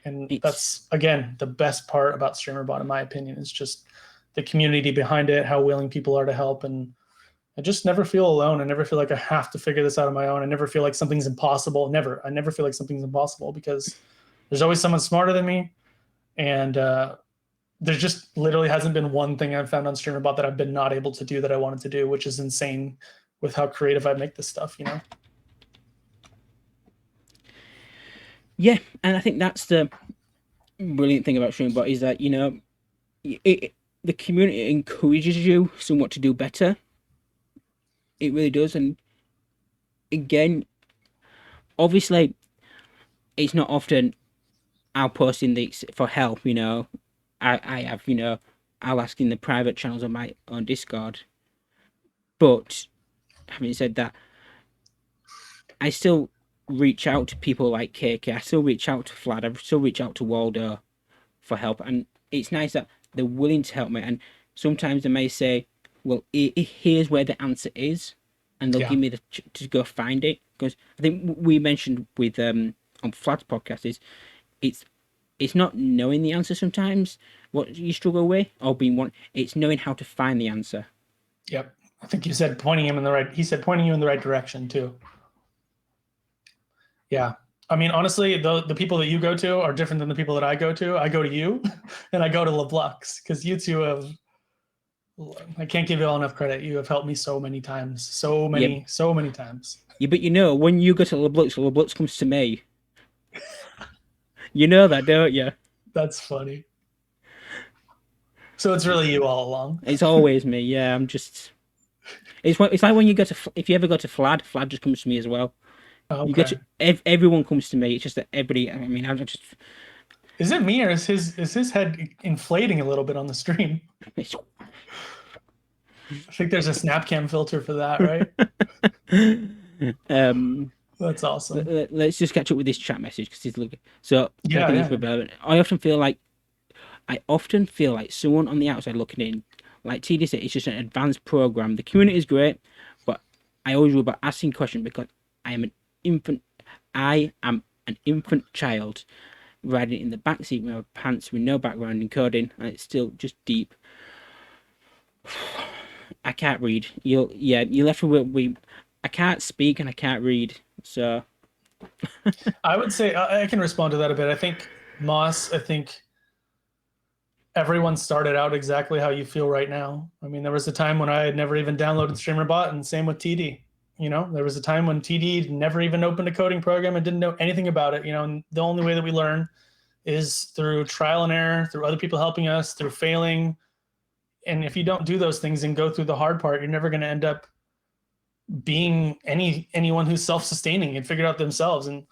And it's that's again the best part about streamerbot in my opinion is just the community behind it, how willing people are to help, and I just never feel alone. I never feel like I have to figure this out on my own. I never feel like something's impossible. I never feel like something's impossible because there's always someone smarter than me, and there just literally hasn't been one thing I've found on streamerbot that I've been not able to do that I wanted to do, which is insane with how creative I make this stuff. yeah, and I think that's the brilliant thing about streamerbot is that the community encourages you somewhat to do better. It really does, and again, obviously, it's not often I'll post in the for help. I have I'll ask in the private channels on Discord. But having said that, I still reach out to people like KK. I still reach out to Flad. I still reach out to Waldo for help, and it's nice that they're willing to help me. And sometimes they may say, "Well, here's where the answer is," and they'll Yeah. give me to go find it. Because I think we mentioned with on Flad's podcast is it's it's not knowing the answer sometimes what you struggle with or being one. It's knowing how to find the answer. Yep. I think you said pointing him in the right. He said pointing you in the right direction too. Yeah. I mean, honestly, the people that you go to are different than the people that I go to. I go to you, and I go to LeBlux because you two have. I can't give you all enough credit. You have helped me so many times, Yeah, so many times. yeah, but when you go to LeBlux comes to me. You know that, don't you? That's funny. So it's really you all along. It's always me. Yeah, I'm just. It's like when you go to if you ever go to Flad just comes to me as well. You go Okay. to everyone comes to me. It's just that everybody. I mean, I'm just. Is it me or is his head inflating a little bit on the stream? It's, I think there's a Snapcam filter for that, right? um, That's awesome. let's just catch up with this chat message because he's looking. So I Yeah, think it's yeah. relevant. I often feel like someone on the outside looking in, like TD said, it's just an advanced program. The community is great, but I always worry about asking questions because I am an infant. I am an infant child, riding in the backseat with my pants with no background in coding, and it's still just deep. I can't read. You left with I can't speak and I can't read. So I would say I can respond to that a bit. I think Moss, I think everyone started out exactly how you feel right now. I mean, there was a time when I had never even downloaded streamerbot, and same with TD. There was a time when TD never even opened a coding program and didn't know anything about it. And the only way that we learn is through trial and error, through other people helping us, through failing. And if you don't do those things and go through the hard part, you're never going to end up being anyone who's self-sustaining and figured out themselves. And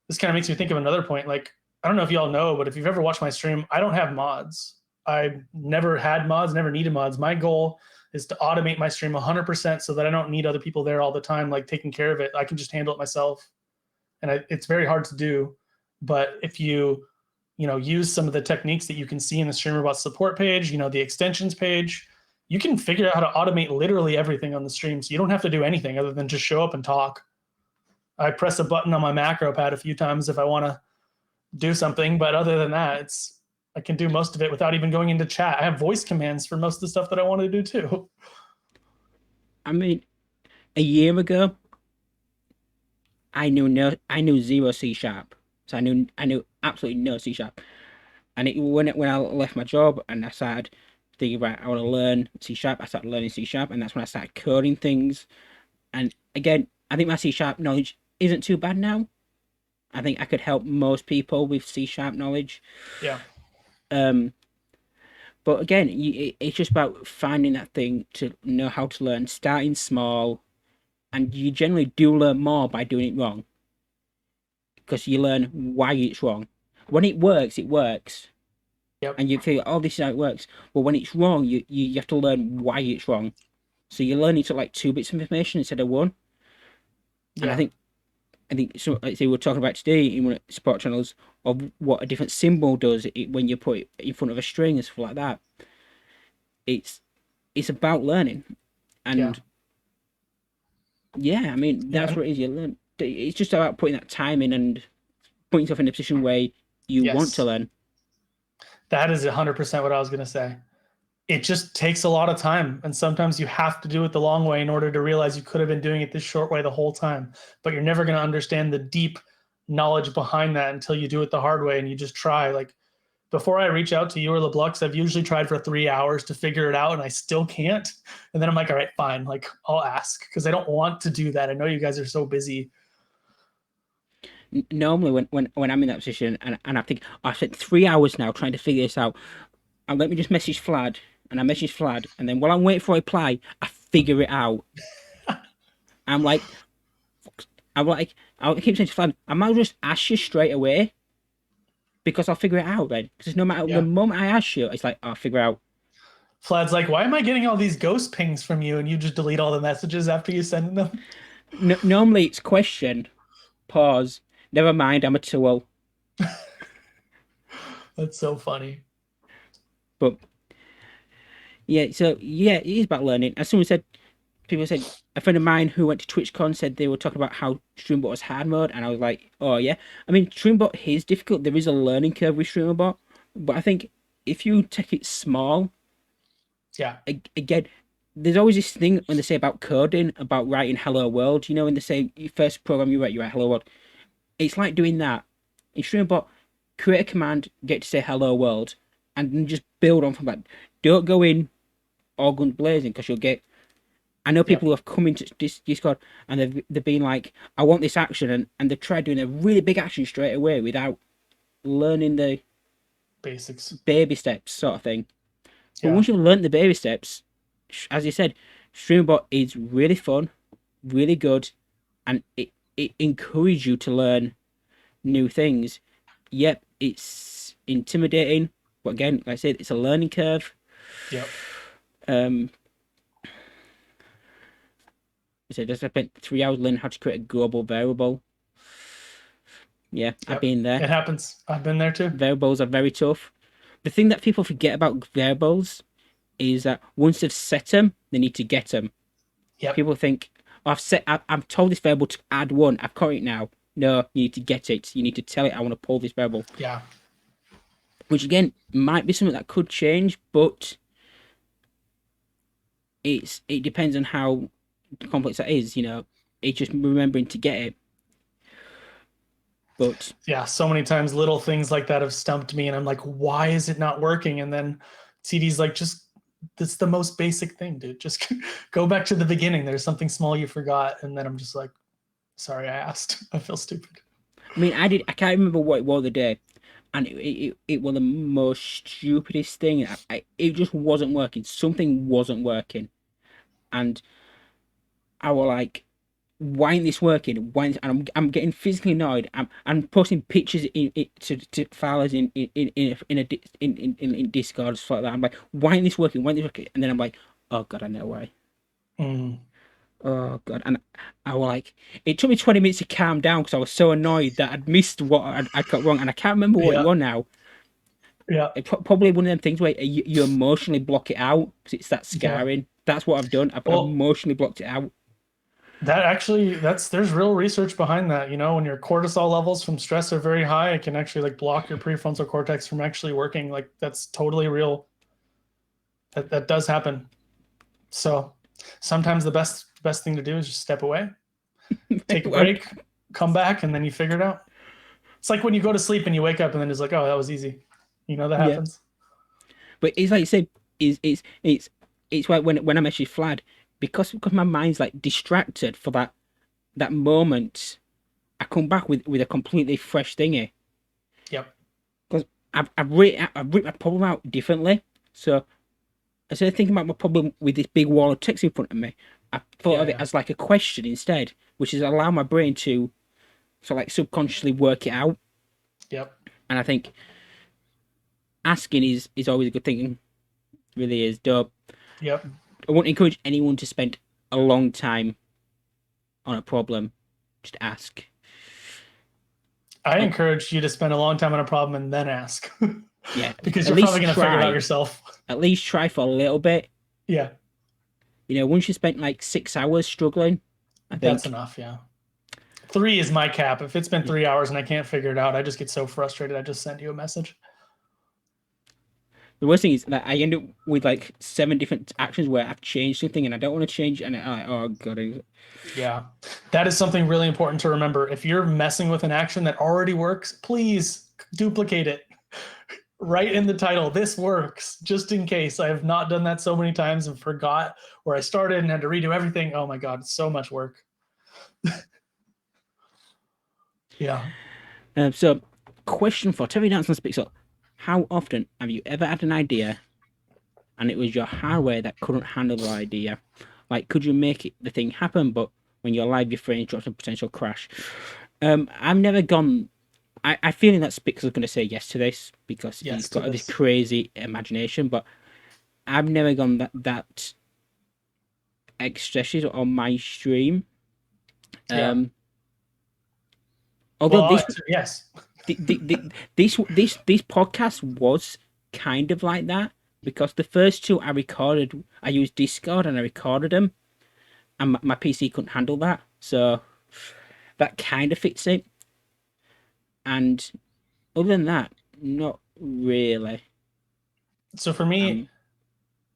this kind of makes me think of another point. Like, I don't know if y'all know, but if you've ever watched my stream, I don't have mods. I never had mods, never needed mods. My goal is to automate my stream 100% so that I don't need other people there all the time, like taking care of it. I can just handle it myself. And it's very hard to do. But if you use some of the techniques that you can see in the streamerbot support page, the extensions page, you can figure out how to automate literally everything on the stream. So you don't have to do anything other than just show up and talk. I press a button on my macro pad a few times if I want to do something, but other than that, I can do most of it without even going into chat. I have voice commands for most of the stuff that I want to do too. I mean, a year ago, I knew zero C sharp. So I knew absolutely no C sharp. And when I left my job and I started thinking, right, I want to learn C sharp, I started learning C sharp, and that's when I started coding things. And again, I think my C sharp knowledge isn't too bad now. I think I could help most people with C sharp knowledge. Yeah. But again, it's just about finding that thing to know how to learn, starting small, and you generally do learn more by doing it wrong. Because you learn why it's wrong. When it works, it works. Yep. And you feel, oh, this is how it works. But when it's wrong, you have to learn why it's wrong. So you're learning to like 2 bits of information instead of one. And I think so. Like we were talking about today in one of the support channels of what a different symbol does when you put it in front of a string and stuff like that. It's about learning, and I mean that's what it is. You learn. It's just about putting that time in and putting yourself in a position where you want to learn. That is 100% what I was going to say. It just takes a lot of time, and sometimes you have to do it the long way in order to realize you could have been doing it this short way the whole time. But you're never going to understand the deep knowledge behind that until you do it the hard way and you just try. Like, before I reach out to you or LeBlux, I've usually tried for 3 hours to figure it out, and I still can't. And then I'm like, all right, fine. Like, I'll ask, because I don't want to do that. I know you guys are so busy. Normally, when I'm in that position and I think, oh, I've spent 3 hours now trying to figure this out, and let me just message Vlad. And I message Vlad, and then while I'm waiting for a reply, I figure it out. I'm like, I keep saying to Vlad, I might just ask you straight away, because I'll figure it out then. Because no matter the moment I ask you, it's like, I'll figure out. Vlad's like, why am I getting all these ghost pings from you? And you just delete all the messages after you send them? Normally it's question, pause, never mind, I'm a tool. That's so funny. But yeah, so yeah, it is about learning. As someone said, people said, a friend of mine who went to TwitchCon said they were talking about how streamerbot was hard mode, and I was like, oh yeah. I mean, streamerbot is difficult. There is a learning curve with streamerbot, but I think if you take it small, again, there's always this thing when they say about coding, about writing hello world. When they say your first program you write hello world. It's like doing that. In streamerbot, create a command, get to say hello world, and then just build on from that. Don't go in all guns blazing, because you'll get. I know people who have come into this Discord and they've been like, I want this action, and they've tried doing a really big action straight away without learning the basics, baby steps sort of thing. But once you've learned the baby steps, as you said, streamerbot is really fun, really good, and it encourages you to learn new things. Yep, it's intimidating, but again, like I said, it's a learning curve. Yep. So I spent 3 hours learning how to create a global variable. Yeah, I've been there. It happens. I've been there too. Variables are very tough. The thing that people forget about variables is that once they've set them, they need to get them. Yep. People think, oh, I'm told this variable to add 1. I've caught it now. no, you need to get it. You need to tell it, I want to pull this bevel. Yeah. Which again might be something that could change, but it depends on how complex that is. It's just remembering to get it. But yeah, so many times little things like that have stumped me, and I'm like, why is it not working? And then CD's like, just that's the most basic thing, dude. Just go back to the beginning. There's something small you forgot, and then I'm just like, sorry, I asked. I feel stupid. I mean, I can't remember what it was the day, and it was the most stupidest thing. It just wasn't working. Something wasn't working, and I was like, why ain't this working? And I'm getting physically annoyed. I'm posting pictures to files in Discord, stuff like that. I'm like, why ain't this working? Why ain't this working? And then I'm like, oh god, I know why. Oh god, and I was like, it took me 20 minutes to calm down because I was so annoyed that I'd missed what I'd got wrong, and I can't remember what it was now. Yeah. Probably one of them things where you emotionally block it out because it's that scarring. Yeah. That's what I've done. I've emotionally blocked it out. That actually, there's real research behind that. When your cortisol levels from stress are very high, it can actually like block your prefrontal cortex from actually working. Like that's totally real. That does happen. So sometimes the best thing to do is just step away, take a break, come back, and then you figure it out. It's like when you go to sleep and you wake up and then it's like, oh, that was easy. That happens. But it's like you said, it's like when I'm actually flat, because my mind's like distracted for that moment, I come back with a completely fresh thingy. Yep. Because I've written my problem out differently. So instead of thinking about my problem with this big wall of text in front of me, I thought of it as like a question instead, which is allow my brain to like subconsciously work it out. Yep. And I think asking is always a good thing. It really is dope. Yep. I won't encourage anyone to spend a long time on a problem. Just ask. I encourage you to spend a long time on a problem and then ask. Yeah. Because you're probably going to figure it out yourself. At least try for a little bit. Yeah. Once you spent like 6 hours struggling, I think that's enough. Yeah. 3 is my cap. If it's been 3 hours and I can't figure it out, I just get so frustrated. I just send you a message. The worst thing is that I end up with like 7 different actions where I've changed something and I don't want to change, and I'm like, oh god. Yeah, that is something really important to remember. If you're messing with an action that already works, please duplicate it. Write in the title, this works, just in case. I have not done that so many times and forgot where I started and had to redo everything. Oh my god, so much work. Yeah. So, question for Terry Dance on spiXel. How often have you ever had an idea and it was your hardware that couldn't handle the idea? Like, could you make the thing happen, but when you're live, your frame drops and potential crash? I've never gone... I feeling that spiXel's going to say yes to this because he's got this crazy imagination, but I've never gone that extra on my stream. Although yes. This podcast was kind of like that because the first 2 I used Discord and I recorded them, and my PC couldn't handle that, so that kind of fits it. And other than that, not really. So for me,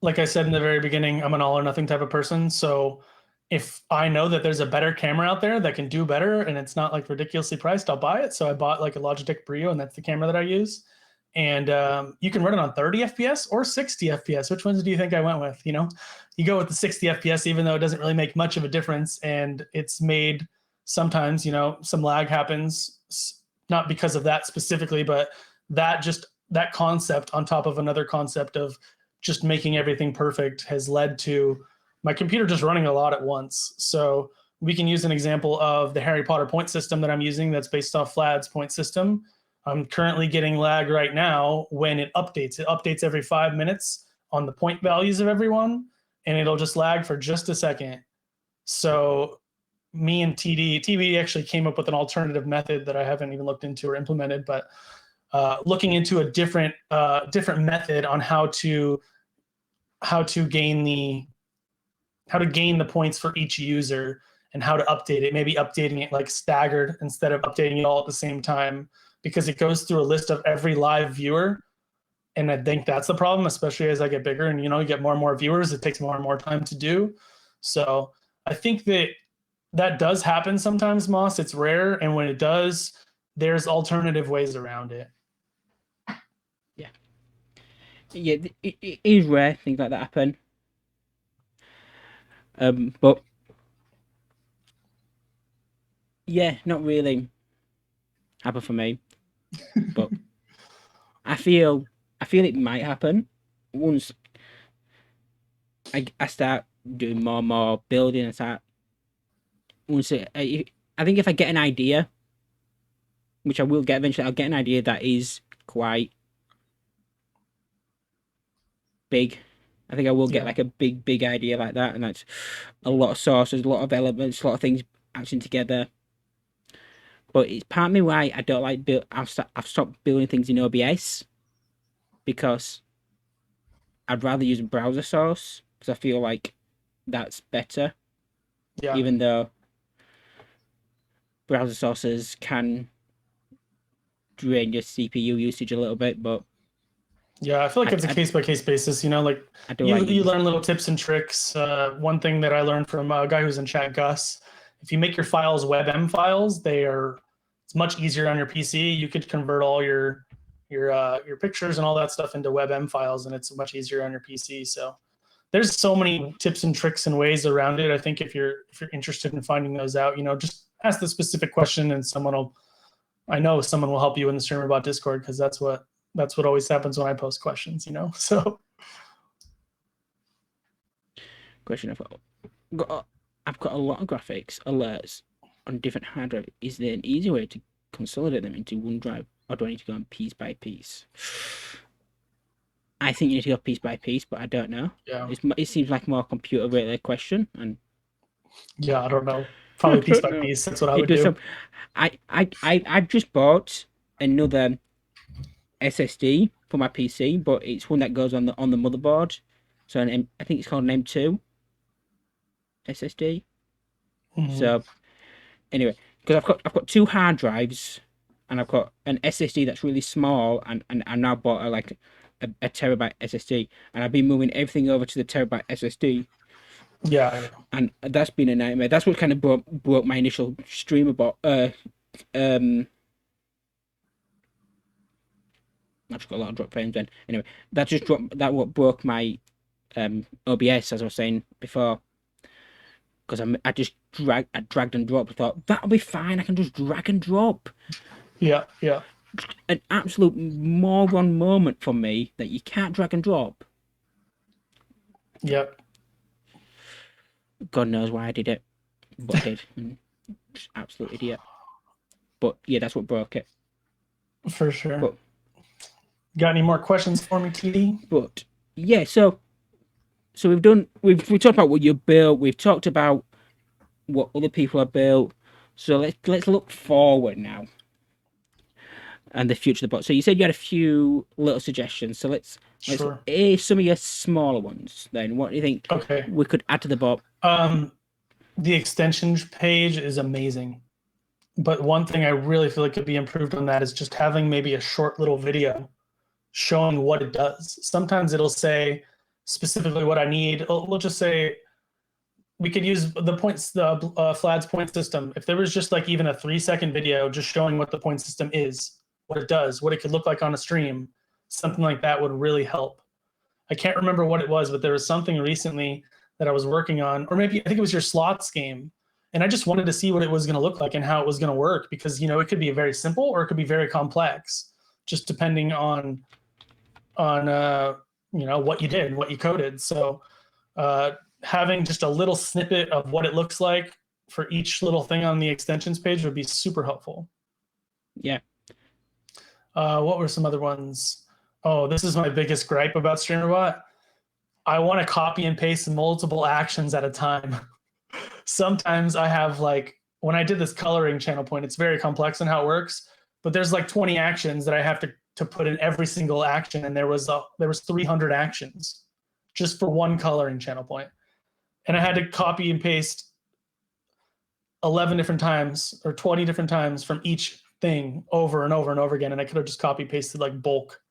like I said in the very beginning, I'm an all or nothing type of person. So if I know that there's a better camera out there that can do better and it's not like ridiculously priced, I'll buy it. So I bought like a Logitech Brio, and that's the camera that I use. And you can run it on 30 FPS or 60 FPS. Which ones do you think I went with? You go with the 60 FPS, even though it doesn't really make much of a difference. And it's made sometimes, some lag happens, not because of that specifically, but that concept on top of another concept of just making everything perfect has led to my computer just running a lot at once. So we can use an example of the Harry Potter point system that I'm using that's based off Vlad's point system. I'm currently getting lag right now when it updates. It updates every 5 minutes on the point values of everyone, and it'll just lag for just a second. So me and TD actually came up with an alternative method that I haven't even looked into or implemented, but looking into a different method on how to gain the points for each user and how to update it. Maybe updating it like staggered instead of updating it all at the same time, because it goes through a list of every live viewer. And I think that's the problem, especially as I get bigger and, you get more and more viewers, it takes more and more time to do. So I think that does happen sometimes, Moss. It's rare. And when it does, there's alternative ways around it. Yeah, it is rare things like that happen. But yeah, not really happen for me. But I feel it might happen once I start doing more and more building and start. I think if I get an idea, which I will get eventually, I'll get an idea that is quite big. I think I will get like a big idea like that, and that's a lot of sources, a lot of elements, a lot of things acting together. But it's partly why I don't like I've stopped building things in OBS, because I'd rather use a browser source, because I feel like that's better. Yeah. Even though browser sources can drain your CPU usage a little bit, but yeah, I feel like it's a case-by-case basis. Like you learn little tips and tricks. One thing that I learned from a guy who's in chat, Gus, if you make your files WebM files, it's much easier on your PC. You could convert all your pictures and all that stuff into WebM files, and it's much easier on your PC. So there's so many tips and tricks and ways around it. I think if you're interested in finding those out, just ask the specific question, and I know someone will help you in the streamerbot Discord, because that's what always happens when I post questions, So question I've got a lot of graphics alerts on different hard drive. Is there an easy way to consolidate them into one drive, or do I need to go on piece by piece? I think you need to go piece by piece, but I don't know. Yeah. It seems like a more computer related question, and yeah, I don't know. Probably piece by piece. That's what I would do. I just bought another SSD for my PC, but it's one that goes on the motherboard. So I think it's called an M2 SSD. Mm-hmm. So anyway, because I've got two hard drives, and I've got an SSD that's really small, and I now bought a terabyte SSD, and I've been moving everything over to the terabyte SSD. Yeah, and that's been a nightmare. That's what kind of broke my initial streamerbot. I've just got a lot of drop frames then. Anyway, that what broke my OBS, as I was saying before. Because I just dragged and dropped. I thought that'll be fine. I can just drag and drop. Yeah. An absolute moron moment for me that you can't drag and drop. Yep. God knows why I did it, but I did. Just absolute idiot. But yeah, that's what broke it. For sure. But, got any more questions for me, TD? But yeah, so we've talked about what you built. We've talked about what other people have built. So let's look forward now, and the future of the bot. So you said you had a few little suggestions. So let's some of your smaller ones. Then what do you think? Okay. We could add to the bot. The extensions page is amazing, but one thing I really feel like could be improved on that is just having maybe a short little video showing what it does. Sometimes it'll say specifically what I need. We'll just say we could use the points, the Flad's point system. If there was just like even a 3-second video just showing what the point system is, what it does, what it could look like on a stream, something like that would really help. I can't remember what it was, but there was something recently that I was working on, or maybe I think it was your slots game. And I just wanted to see what it was going to look like and how it was going to work, because, it could be very simple or it could be very complex, just depending on what you did, what you coded. So having just a little snippet of what it looks like for each little thing on the extensions page would be super helpful. Yeah. What were some other ones? Oh, this is my biggest gripe about streamerbot. I want to copy and paste multiple actions at a time. Sometimes I have when I did this coloring channel point, it's very complex in how it works, but there's 20 actions that I have to put in every single action, and there was 300 actions just for one coloring channel point, and I had to copy and paste 11 different times or 20 different times from each thing over and over and over again. And I could have just copy pasted like bulk.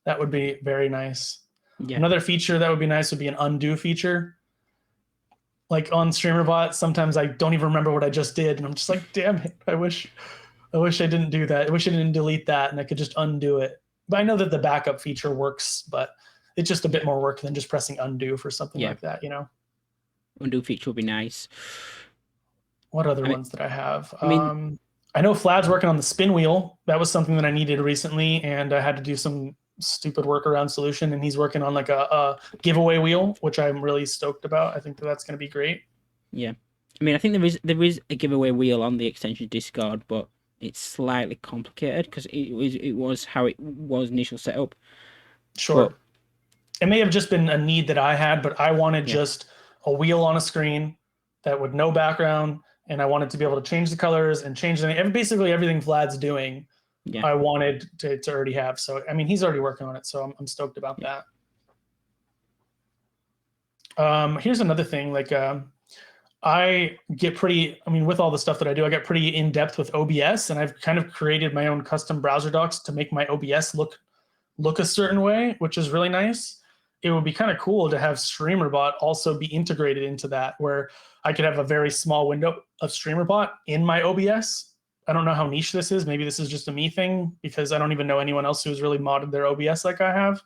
That would be very nice. Yeah. Another feature that would be nice would be an undo feature. Like on streamerbot, sometimes I don't even remember what I just did. And I'm just like, damn it. I wish I didn't do that. I wish I didn't delete that and I could just undo it. But I know that the backup feature works, but it's just a bit more work than just pressing undo for something like that, you know? Undo feature would be nice. What other ones did I have? I mean, I know Vlad's working on the spin wheel. That was something that I needed recently, and I had to do some stupid workaround solution. And he's working on like a giveaway wheel, which I'm really stoked about. I think that's going to be great. Yeah, I mean, I think there is a giveaway wheel on the extension Discord, but it's slightly complicated because it was how it was initial setup. Sure. But it may have just been a need that I had, but I wanted just a wheel on a screen that would no background, and I wanted to be able to change the colors and change basically everything Vlad's doing. Yeah. I wanted to already have. So, I mean, he's already working on it, so I'm stoked about that. Here's another thing. Like, I get pretty, I mean, with all the stuff that I do, I get pretty in depth with OBS, and I've kind of created my own custom browser docs to make my OBS look a certain way, which is really nice. It would be kind of cool to have streamerbot also be integrated into that, where I could have a very small window of streamerbot in my OBS. I don't know how niche this is. Maybe this is just a me thing because I don't even know anyone else who's really modded their OBS like I have.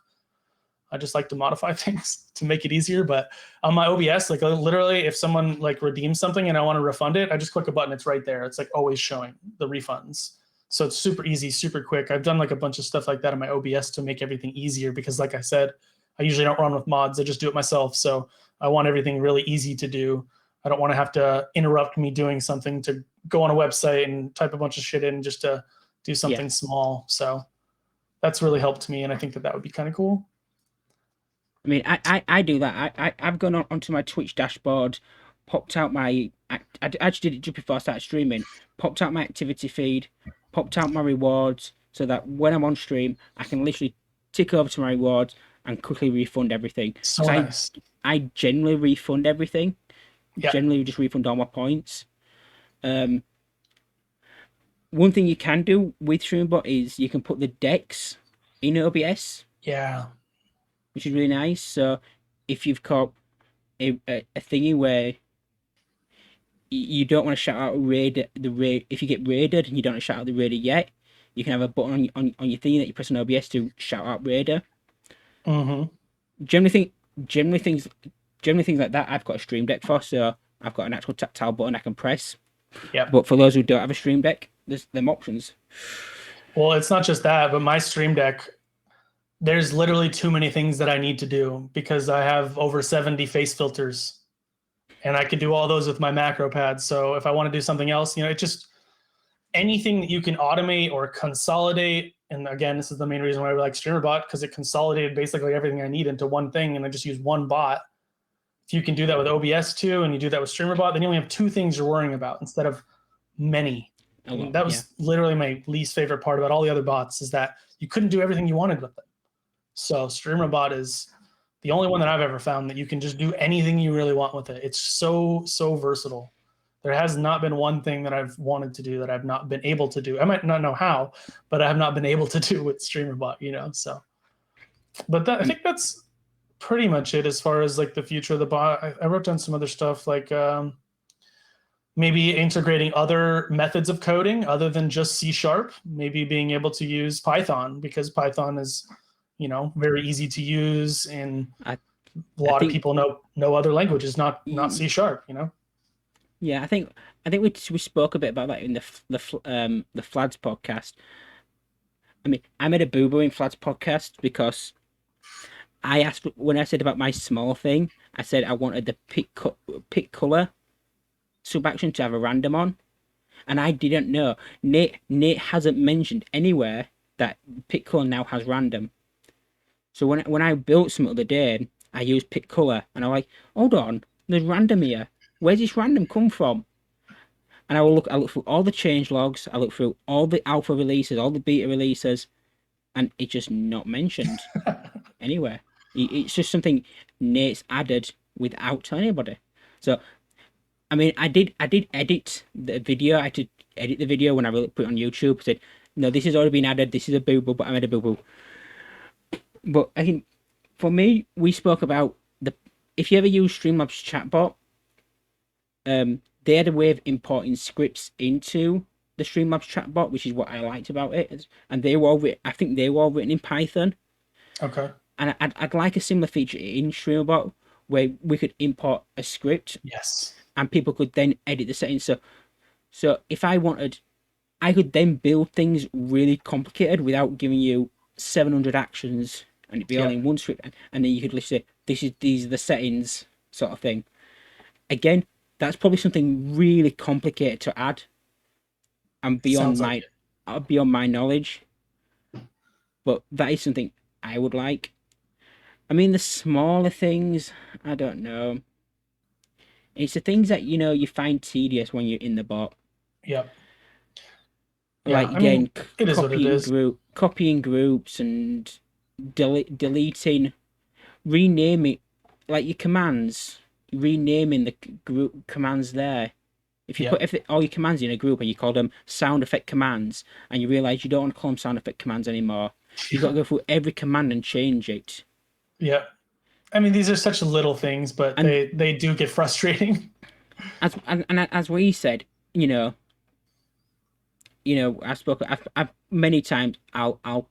I just like to modify things to make it easier. But on my OBS, like literally if someone like redeems something and I want to refund it, I just click a button. It's right there. It's like always showing the refunds. So it's super easy, super quick. I've done like a bunch of stuff like that on my OBS to make everything easier because like I said, I usually don't run with mods. I just do it myself. So I want everything really easy to do. I don't want to have to interrupt me doing something to go on a website and type a bunch of shit in just to do something small. So that's really helped me. And I think that would be kind of cool. I mean, I do that. I've gone onto my Twitch dashboard, popped out my... I actually did it just before I started streaming. Popped out my activity feed, popped out my rewards, so that when I'm on stream, I can literally tick over to my rewards and quickly refund everything. So nice. I generally refund everything. Yeah. Generally just refund all my points. One thing you can do with streamerbot is you can put the decks in OBS. Yeah. Which is really nice. So if you've got a thingy where you don't want to shout out if you get raided and you don't want to shout out the raider yet, you can have a button on your thingy that you press on OBS to shout out raider. Generally things like that I've got a stream deck for, so I've got an actual tactile button I can press. Yeah. But for those who don't have a stream deck, there's them options. Well, it's not just that, but my stream deck, there's literally too many things that I need to do because I have over 70 face filters and I could do all those with my macro pad. So if I want to do something else, you know, it just anything that you can automate or consolidate. And again, this is the main reason why I like streamerbot, because it consolidated basically everything I need into one thing. And I just use one bot. If you can do that with OBS too, and you do that with streamerbot, then you only have two things you're worrying about instead of many. And that was literally my least favorite part about all the other bots, is that you couldn't do everything you wanted with them. So streamerbot is the only one that I've ever found that you can just do anything you really want with it. It's so versatile. There has not been one thing that I've wanted to do that I've not been able to do. I might not know how, but I have not been able to do with streamerbot, you know, so. But I think that's pretty much it as far as like the future of the bot. I wrote down some other stuff like maybe integrating other methods of coding other than just C#, maybe being able to use Python, because Python is, you know, very easy to use, and a lot of people know other languages, not C#, you know. Yeah, I think we spoke a bit about that in the Flads podcast. I mean, I made a boo-boo in Flads podcast because I asked, when I said about my small thing, I said I wanted the pick color sub-action to have a random on, and I didn't know. Nate hasn't mentioned anywhere that pick color now has random. So when I built some other day, I used pick color, and I'm like, hold on, there's random here. Where's this random come from? And I look through all the change logs, I look through all the alpha releases, all the beta releases, and it's just not mentioned anywhere. It's just something Nate's added without telling anybody. So I mean, I did edit the video. I did edit the video when I put it on YouTube. I said, no, this has already been added. This is a boo boo, but I made a boo boo. But I think for me, we spoke about the if you ever use Streamlabs chatbot, they had a way of importing scripts into the Streamlabs chatbot, which is what I liked about it. And they were all I think they were all written in Python. Okay. And I'd like a similar feature in streamerbot where we could import a script. Yes. And people could then edit the settings. So if I wanted, I could then build things really complicated without giving you 700 actions, and it'd be all in one script. And then you could literally say, these are the settings, sort of thing. Again, that's probably something really complicated to add, and beyond my knowledge. But that is something I would like. I mean, the smaller things, I don't know. It's the things that you find tedious when you're in the bot. Yep. Like again, it is what it is. Copying groups and deleting, renaming, like your commands, renaming the group commands there. If you put all your commands in a group and you call them sound effect commands, and you realize you don't want to call them sound effect commands anymore, you've got to go through every command and change it. Yeah. I mean, these are such little things, but they do get frustrating. As we said, I've many times I'll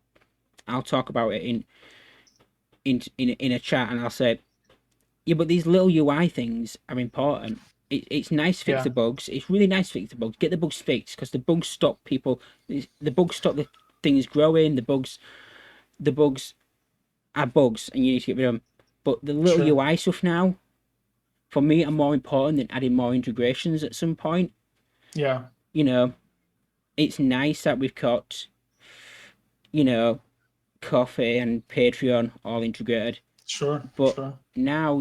talk about it in a chat, and I'll say, yeah, but these little UI things are important. It's nice to fix the bugs. It's really nice to fix the bugs. Get the bugs fixed, because the bugs stop people. The bugs stop the things growing. The bugs are bugs, and you need to get rid of them. But the little UI stuff now, for me, are more important than adding more integrations at some point. Yeah. It's nice that we've got, Coffee and Patreon all integrated. Sure. But now,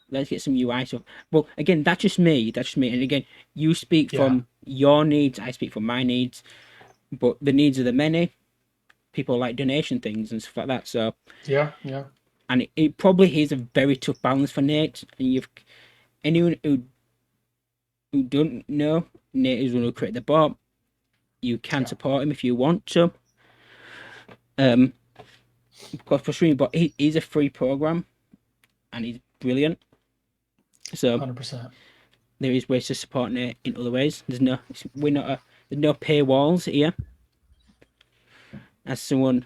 let's get some UI stuff. Well, again, that's just me. And again, you speak from your needs, I speak from my needs. But the needs of the many, people like donation things and stuff like that. So yeah. And it probably is a very tough balance for Nate. And anyone who don't know, Nate is one who created the bot. You can support him if you want to. Because for streamerbot, he's a free program, and he's brilliant. So 100%. There is ways to support Nate in other ways. There's no paywalls here. As someone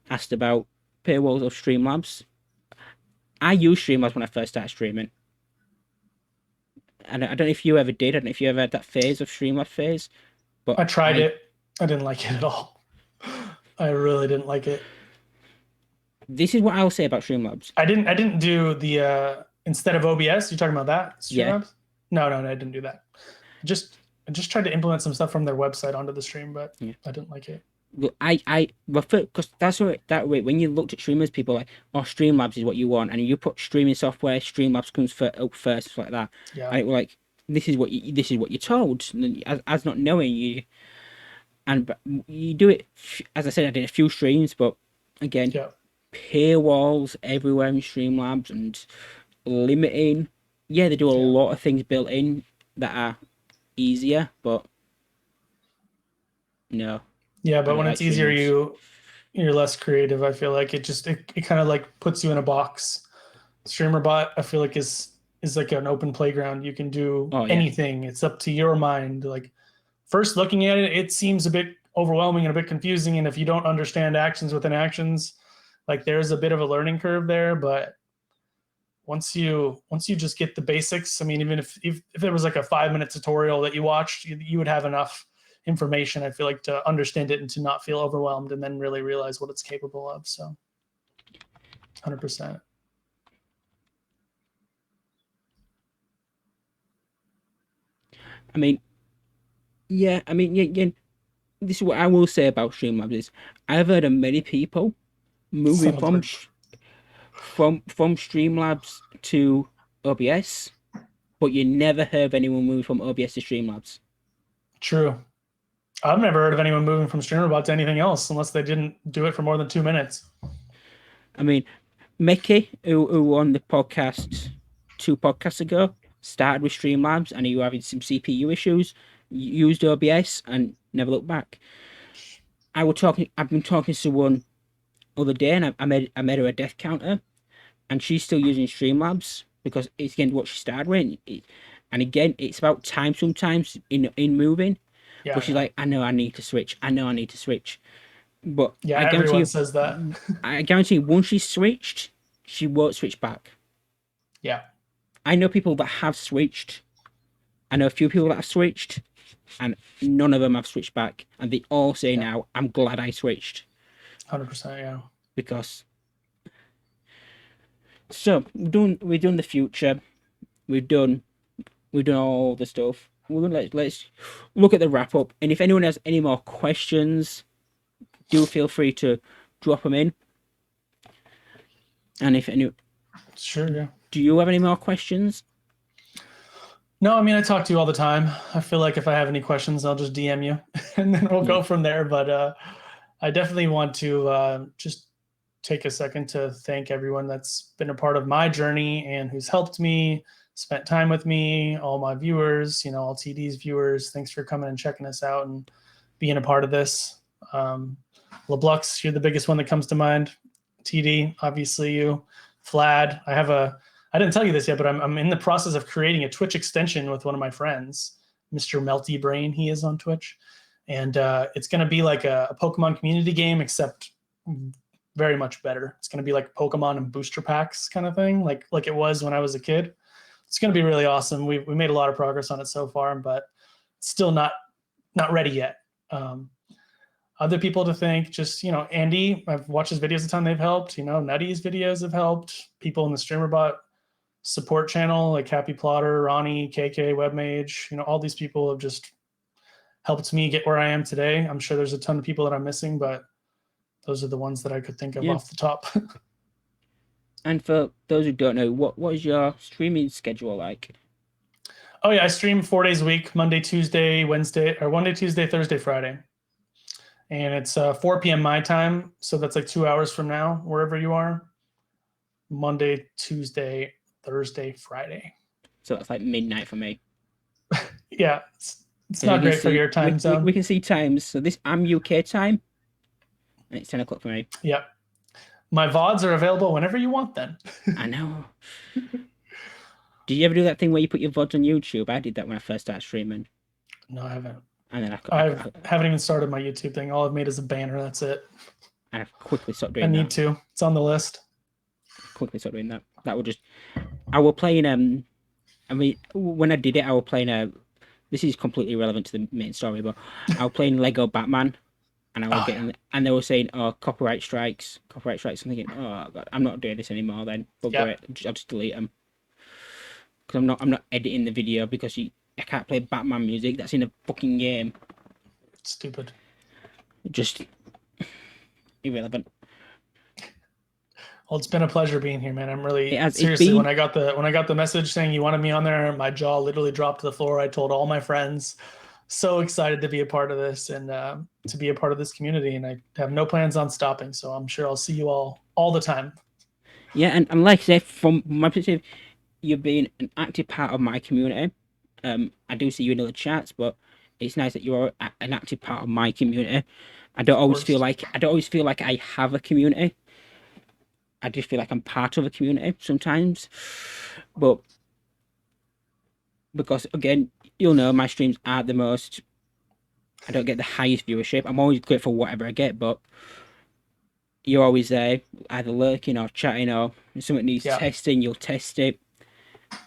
asked about paywalls of Streamlabs, I used Streamlabs when I first started streaming, and I don't know if you ever did. I don't know if you ever had that phase of Streamlabs phase, but I tried it. I didn't like it at all. I really didn't like it. This is what I'll say about Streamlabs. I didn't do the instead of OBS. You talking about that? Streamlabs? No, I didn't do that. I just tried to implement some stuff from their website onto the stream, but I didn't like it. Well, because that's what that way. When you looked at streamers, people were like, "Oh, Streamlabs is what you want," and you put streaming software, Streamlabs comes up first, like that. Yeah. And it was like, this is what you're told, and as not knowing you, and you do it. As I said, I did a few streams, but again, paywalls everywhere in Streamlabs and limiting. Yeah, they do a lot of things built in that are easier, but no. Yeah, but when it's easier, you're less creative. I feel like it kind of like puts you in a box. streamerbot, I feel like is like an open playground. You can do anything. It's up to your mind. Like first looking at it, it seems a bit overwhelming and a bit confusing. And if you don't understand actions within actions, like there's a bit of a learning curve there. But once you just get the basics, I mean, even if there was like a 5-minute tutorial that you watched, you would have enough information, I feel like, to understand it and to not feel overwhelmed, and then really realize what it's capable of. So 100%. I mean, yeah, this is what I will say about Streamlabs is I've heard of many people moving from Streamlabs to OBS, but you never heard of anyone moving from OBS to Streamlabs. True. I've never heard of anyone moving from streamerbot to anything else unless they didn't do it for more than 2 minutes. I mean, Mickey, who on the podcast 2 podcasts ago, started with Streamlabs and you were having some CPU issues, you used OBS and never looked back. I've been talking to someone other day, and I made her a death counter, and she's still using Streamlabs because it's again what she started with. And again, it's about time sometimes in moving. Yeah, But she's like, I know I need to switch. I know I need to switch. But yeah, I guarantee everyone you, says that. I guarantee you, once she's switched, she won't switch back. Yeah. I know people that have switched. I know a few people that have switched, and none of them have switched back. And they all say now, I'm glad I switched. 100%, yeah. Because so we've done the future, we've done all the stuff. Let's look at the wrap up. And if anyone has any more questions, do feel free to drop them in. And if any, Sure, yeah. do you have any more questions? No, I mean, I talk to you all the time. I feel like if I have any questions, I'll just DM you and then we'll go from there. But I definitely want to just take a second to thank everyone that's been a part of my journey and who's helped me, spent time with me, all my viewers, all TD's viewers. Thanks for coming and checking us out and being a part of this. LeBlux, you're the biggest one that comes to mind. TD, obviously you. Vlad, I didn't tell you this yet, but I'm in the process of creating a Twitch extension with one of my friends, Mr. Melty Brain. He is on Twitch, and it's going to be like a Pokemon community game, except very much better. It's going to be like Pokemon and booster packs kind of thing, like it was when I was a kid. It's going to be really awesome. We made a lot of progress on it so far, but still not ready yet. Other people to thank, just, Andy, I've watched his videos a ton. They've helped, Nutty's videos have helped. People in the streamerbot support channel, like Happy Plotter, Ronnie, KK, Webmage, all these people have just helped me get where I am today. I'm sure there's a ton of people that I'm missing, but those are the ones that I could think of off the top. And for those who don't know, what is your streaming schedule like? Oh yeah, I stream 4 days a week, Monday, Tuesday, Wednesday, or Monday, Tuesday, Thursday, Friday. And it's 4 p.m. my time, so that's like 2 hours from now, wherever you are. Monday, Tuesday, Thursday, Friday. So that's like midnight for me. Yeah, it's not great for your time zone. We can see times. So I'm UK time, and it's 10 o'clock for me. Yep. My VODs are available whenever you want then. I know. Did you ever do that thing where you put your VODs on YouTube? I did that when I first started streaming. No, I haven't. And then I haven't even started my YouTube thing. All I've made is a banner. That's it. And I've quickly stopped doing that. I need to. It's on the list. Quickly stopped doing that. That would just... I was playing... I mean, when I did it, I was playing... This is completely irrelevant to the main story, but I was playing Lego Batman. And I was getting... And they were saying, copyright strikes. I'm thinking, oh, God, I'm not doing this anymore then. But I'll just delete them. Because I'm not editing the video because I can't play Batman music. That's in a fucking game. Stupid. Just irrelevant. Well, it's been a pleasure being here, man. I'm really seriously. When I got the message saying you wanted me on there, my jaw literally dropped to the floor. I told all my friends. So excited to be a part of this and to be a part of this community, and I have no plans on stopping. So I'm sure I'll see you all the time. Yeah, and like I say, from my perspective, you've been an active part of my community. I do see you in other chats, but it's nice that you're an active part of my community. I don't always feel like I have a community. I just feel like I'm part of a community sometimes. But because again, you'll know my streams aren't the most. I don't get the highest viewership. I'm always grateful for whatever I get, but you're always there, either lurking or chatting, or if something needs testing, you'll test it.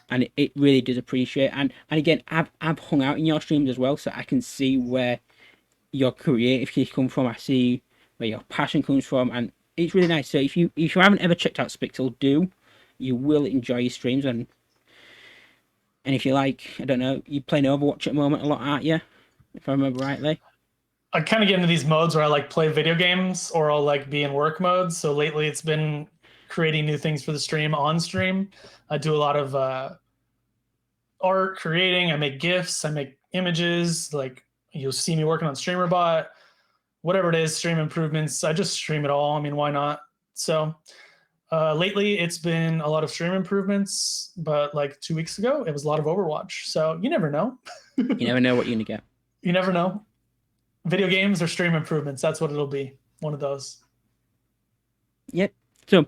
And it really does appreciate. And again, I've hung out in your streams as well, so I can see where your creativity comes from. I see where your passion comes from, and it's really nice. So if you haven't ever checked out spiXel, do. You will enjoy your streams, and if you like, I don't know, you're playing Overwatch at the moment a lot, aren't you? If I remember rightly. I kind of get into these modes where I like play video games or I'll like be in work mode. So lately it's been creating new things for the stream on stream. I do a lot of art creating. I make GIFs, I make images. Like you'll see me working on streamerbot, whatever it is, stream improvements. I just stream it all. I mean, why not? So Lately, it's been a lot of stream improvements, but like 2 weeks ago, it was a lot of Overwatch. So you never know. You never know what you're gonna get. You never know. Video games or stream improvements. That's what it'll be. One of those. Yep. So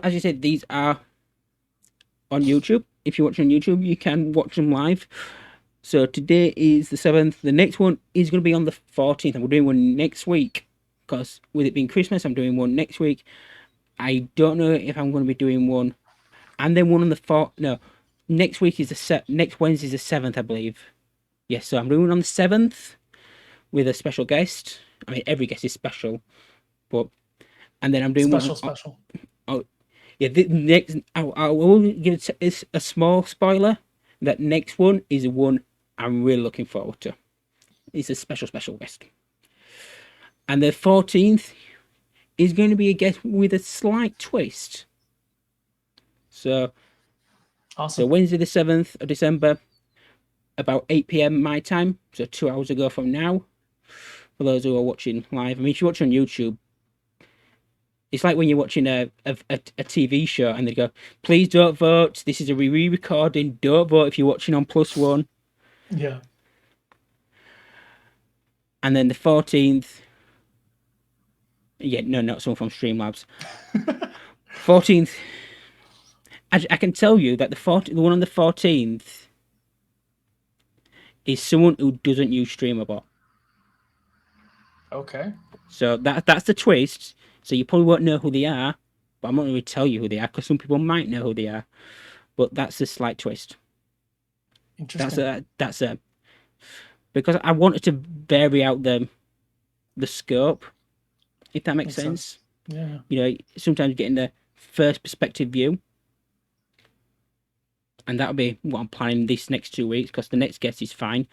as you said, these are on YouTube. If you're watching on YouTube, you can watch them live. So today is the 7th. The next one is going to be on the 14th. And we're doing one next week. Because with it being Christmas, I'm doing one next week. I don't know if I'm going to be doing one. And then one on the 4th. No. Next week is next Wednesday is the 7th, I believe. Yes, so I'm doing one on the 7th. With a special guest. I mean, every guest is special. But... And then I'm doing special. Oh, yeah. The next, I'll only give it a small spoiler. That next one is the one I'm really looking forward to. It's a special guest. And the 14th is going to be a guest with a slight twist. So, awesome. So Wednesday the 7th of December, about 8 p.m. my time. So 2 hours ago from now. For those who are watching live, I mean, if you watch on YouTube. It's like when you're watching a TV show and they go, please don't vote. This is a re-recording. Don't vote if you're watching on +1. Yeah. And then the 14th. Yeah, no, not someone from Streamlabs. 14th. I can tell you that the one on the 14th is someone who doesn't use streamerbot. Okay. So that's the twist. So you probably won't know who they are, but I'm not going to tell you who they are because some people might know who they are. But that's a slight twist. Interesting. That's a because I wanted to vary out the scope, if that makes sense. Yeah. You know, sometimes getting the first perspective view, and that'll be what I'm planning this next 2 weeks because the next guest is fine.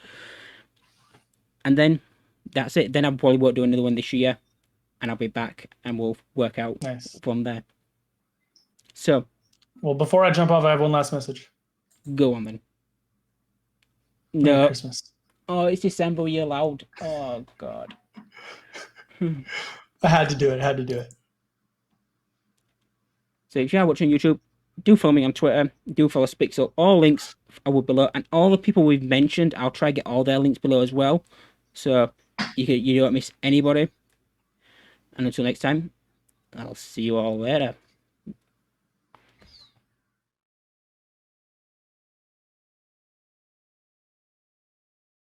And then that's it. Then I probably won't do another one this year. And I'll be back and we'll work out from there. So. Well, before I jump off, I have one last message. Go on then. Merry Christmas. Oh, it's December. You're loud. Oh, God. I had to do it. So if you are watching YouTube, do follow me on Twitter. Do follow spiXel. All links are below. And all the people we've mentioned, I'll try to get all their links below as well. So you don't miss anybody. And until next time, I'll see you all later.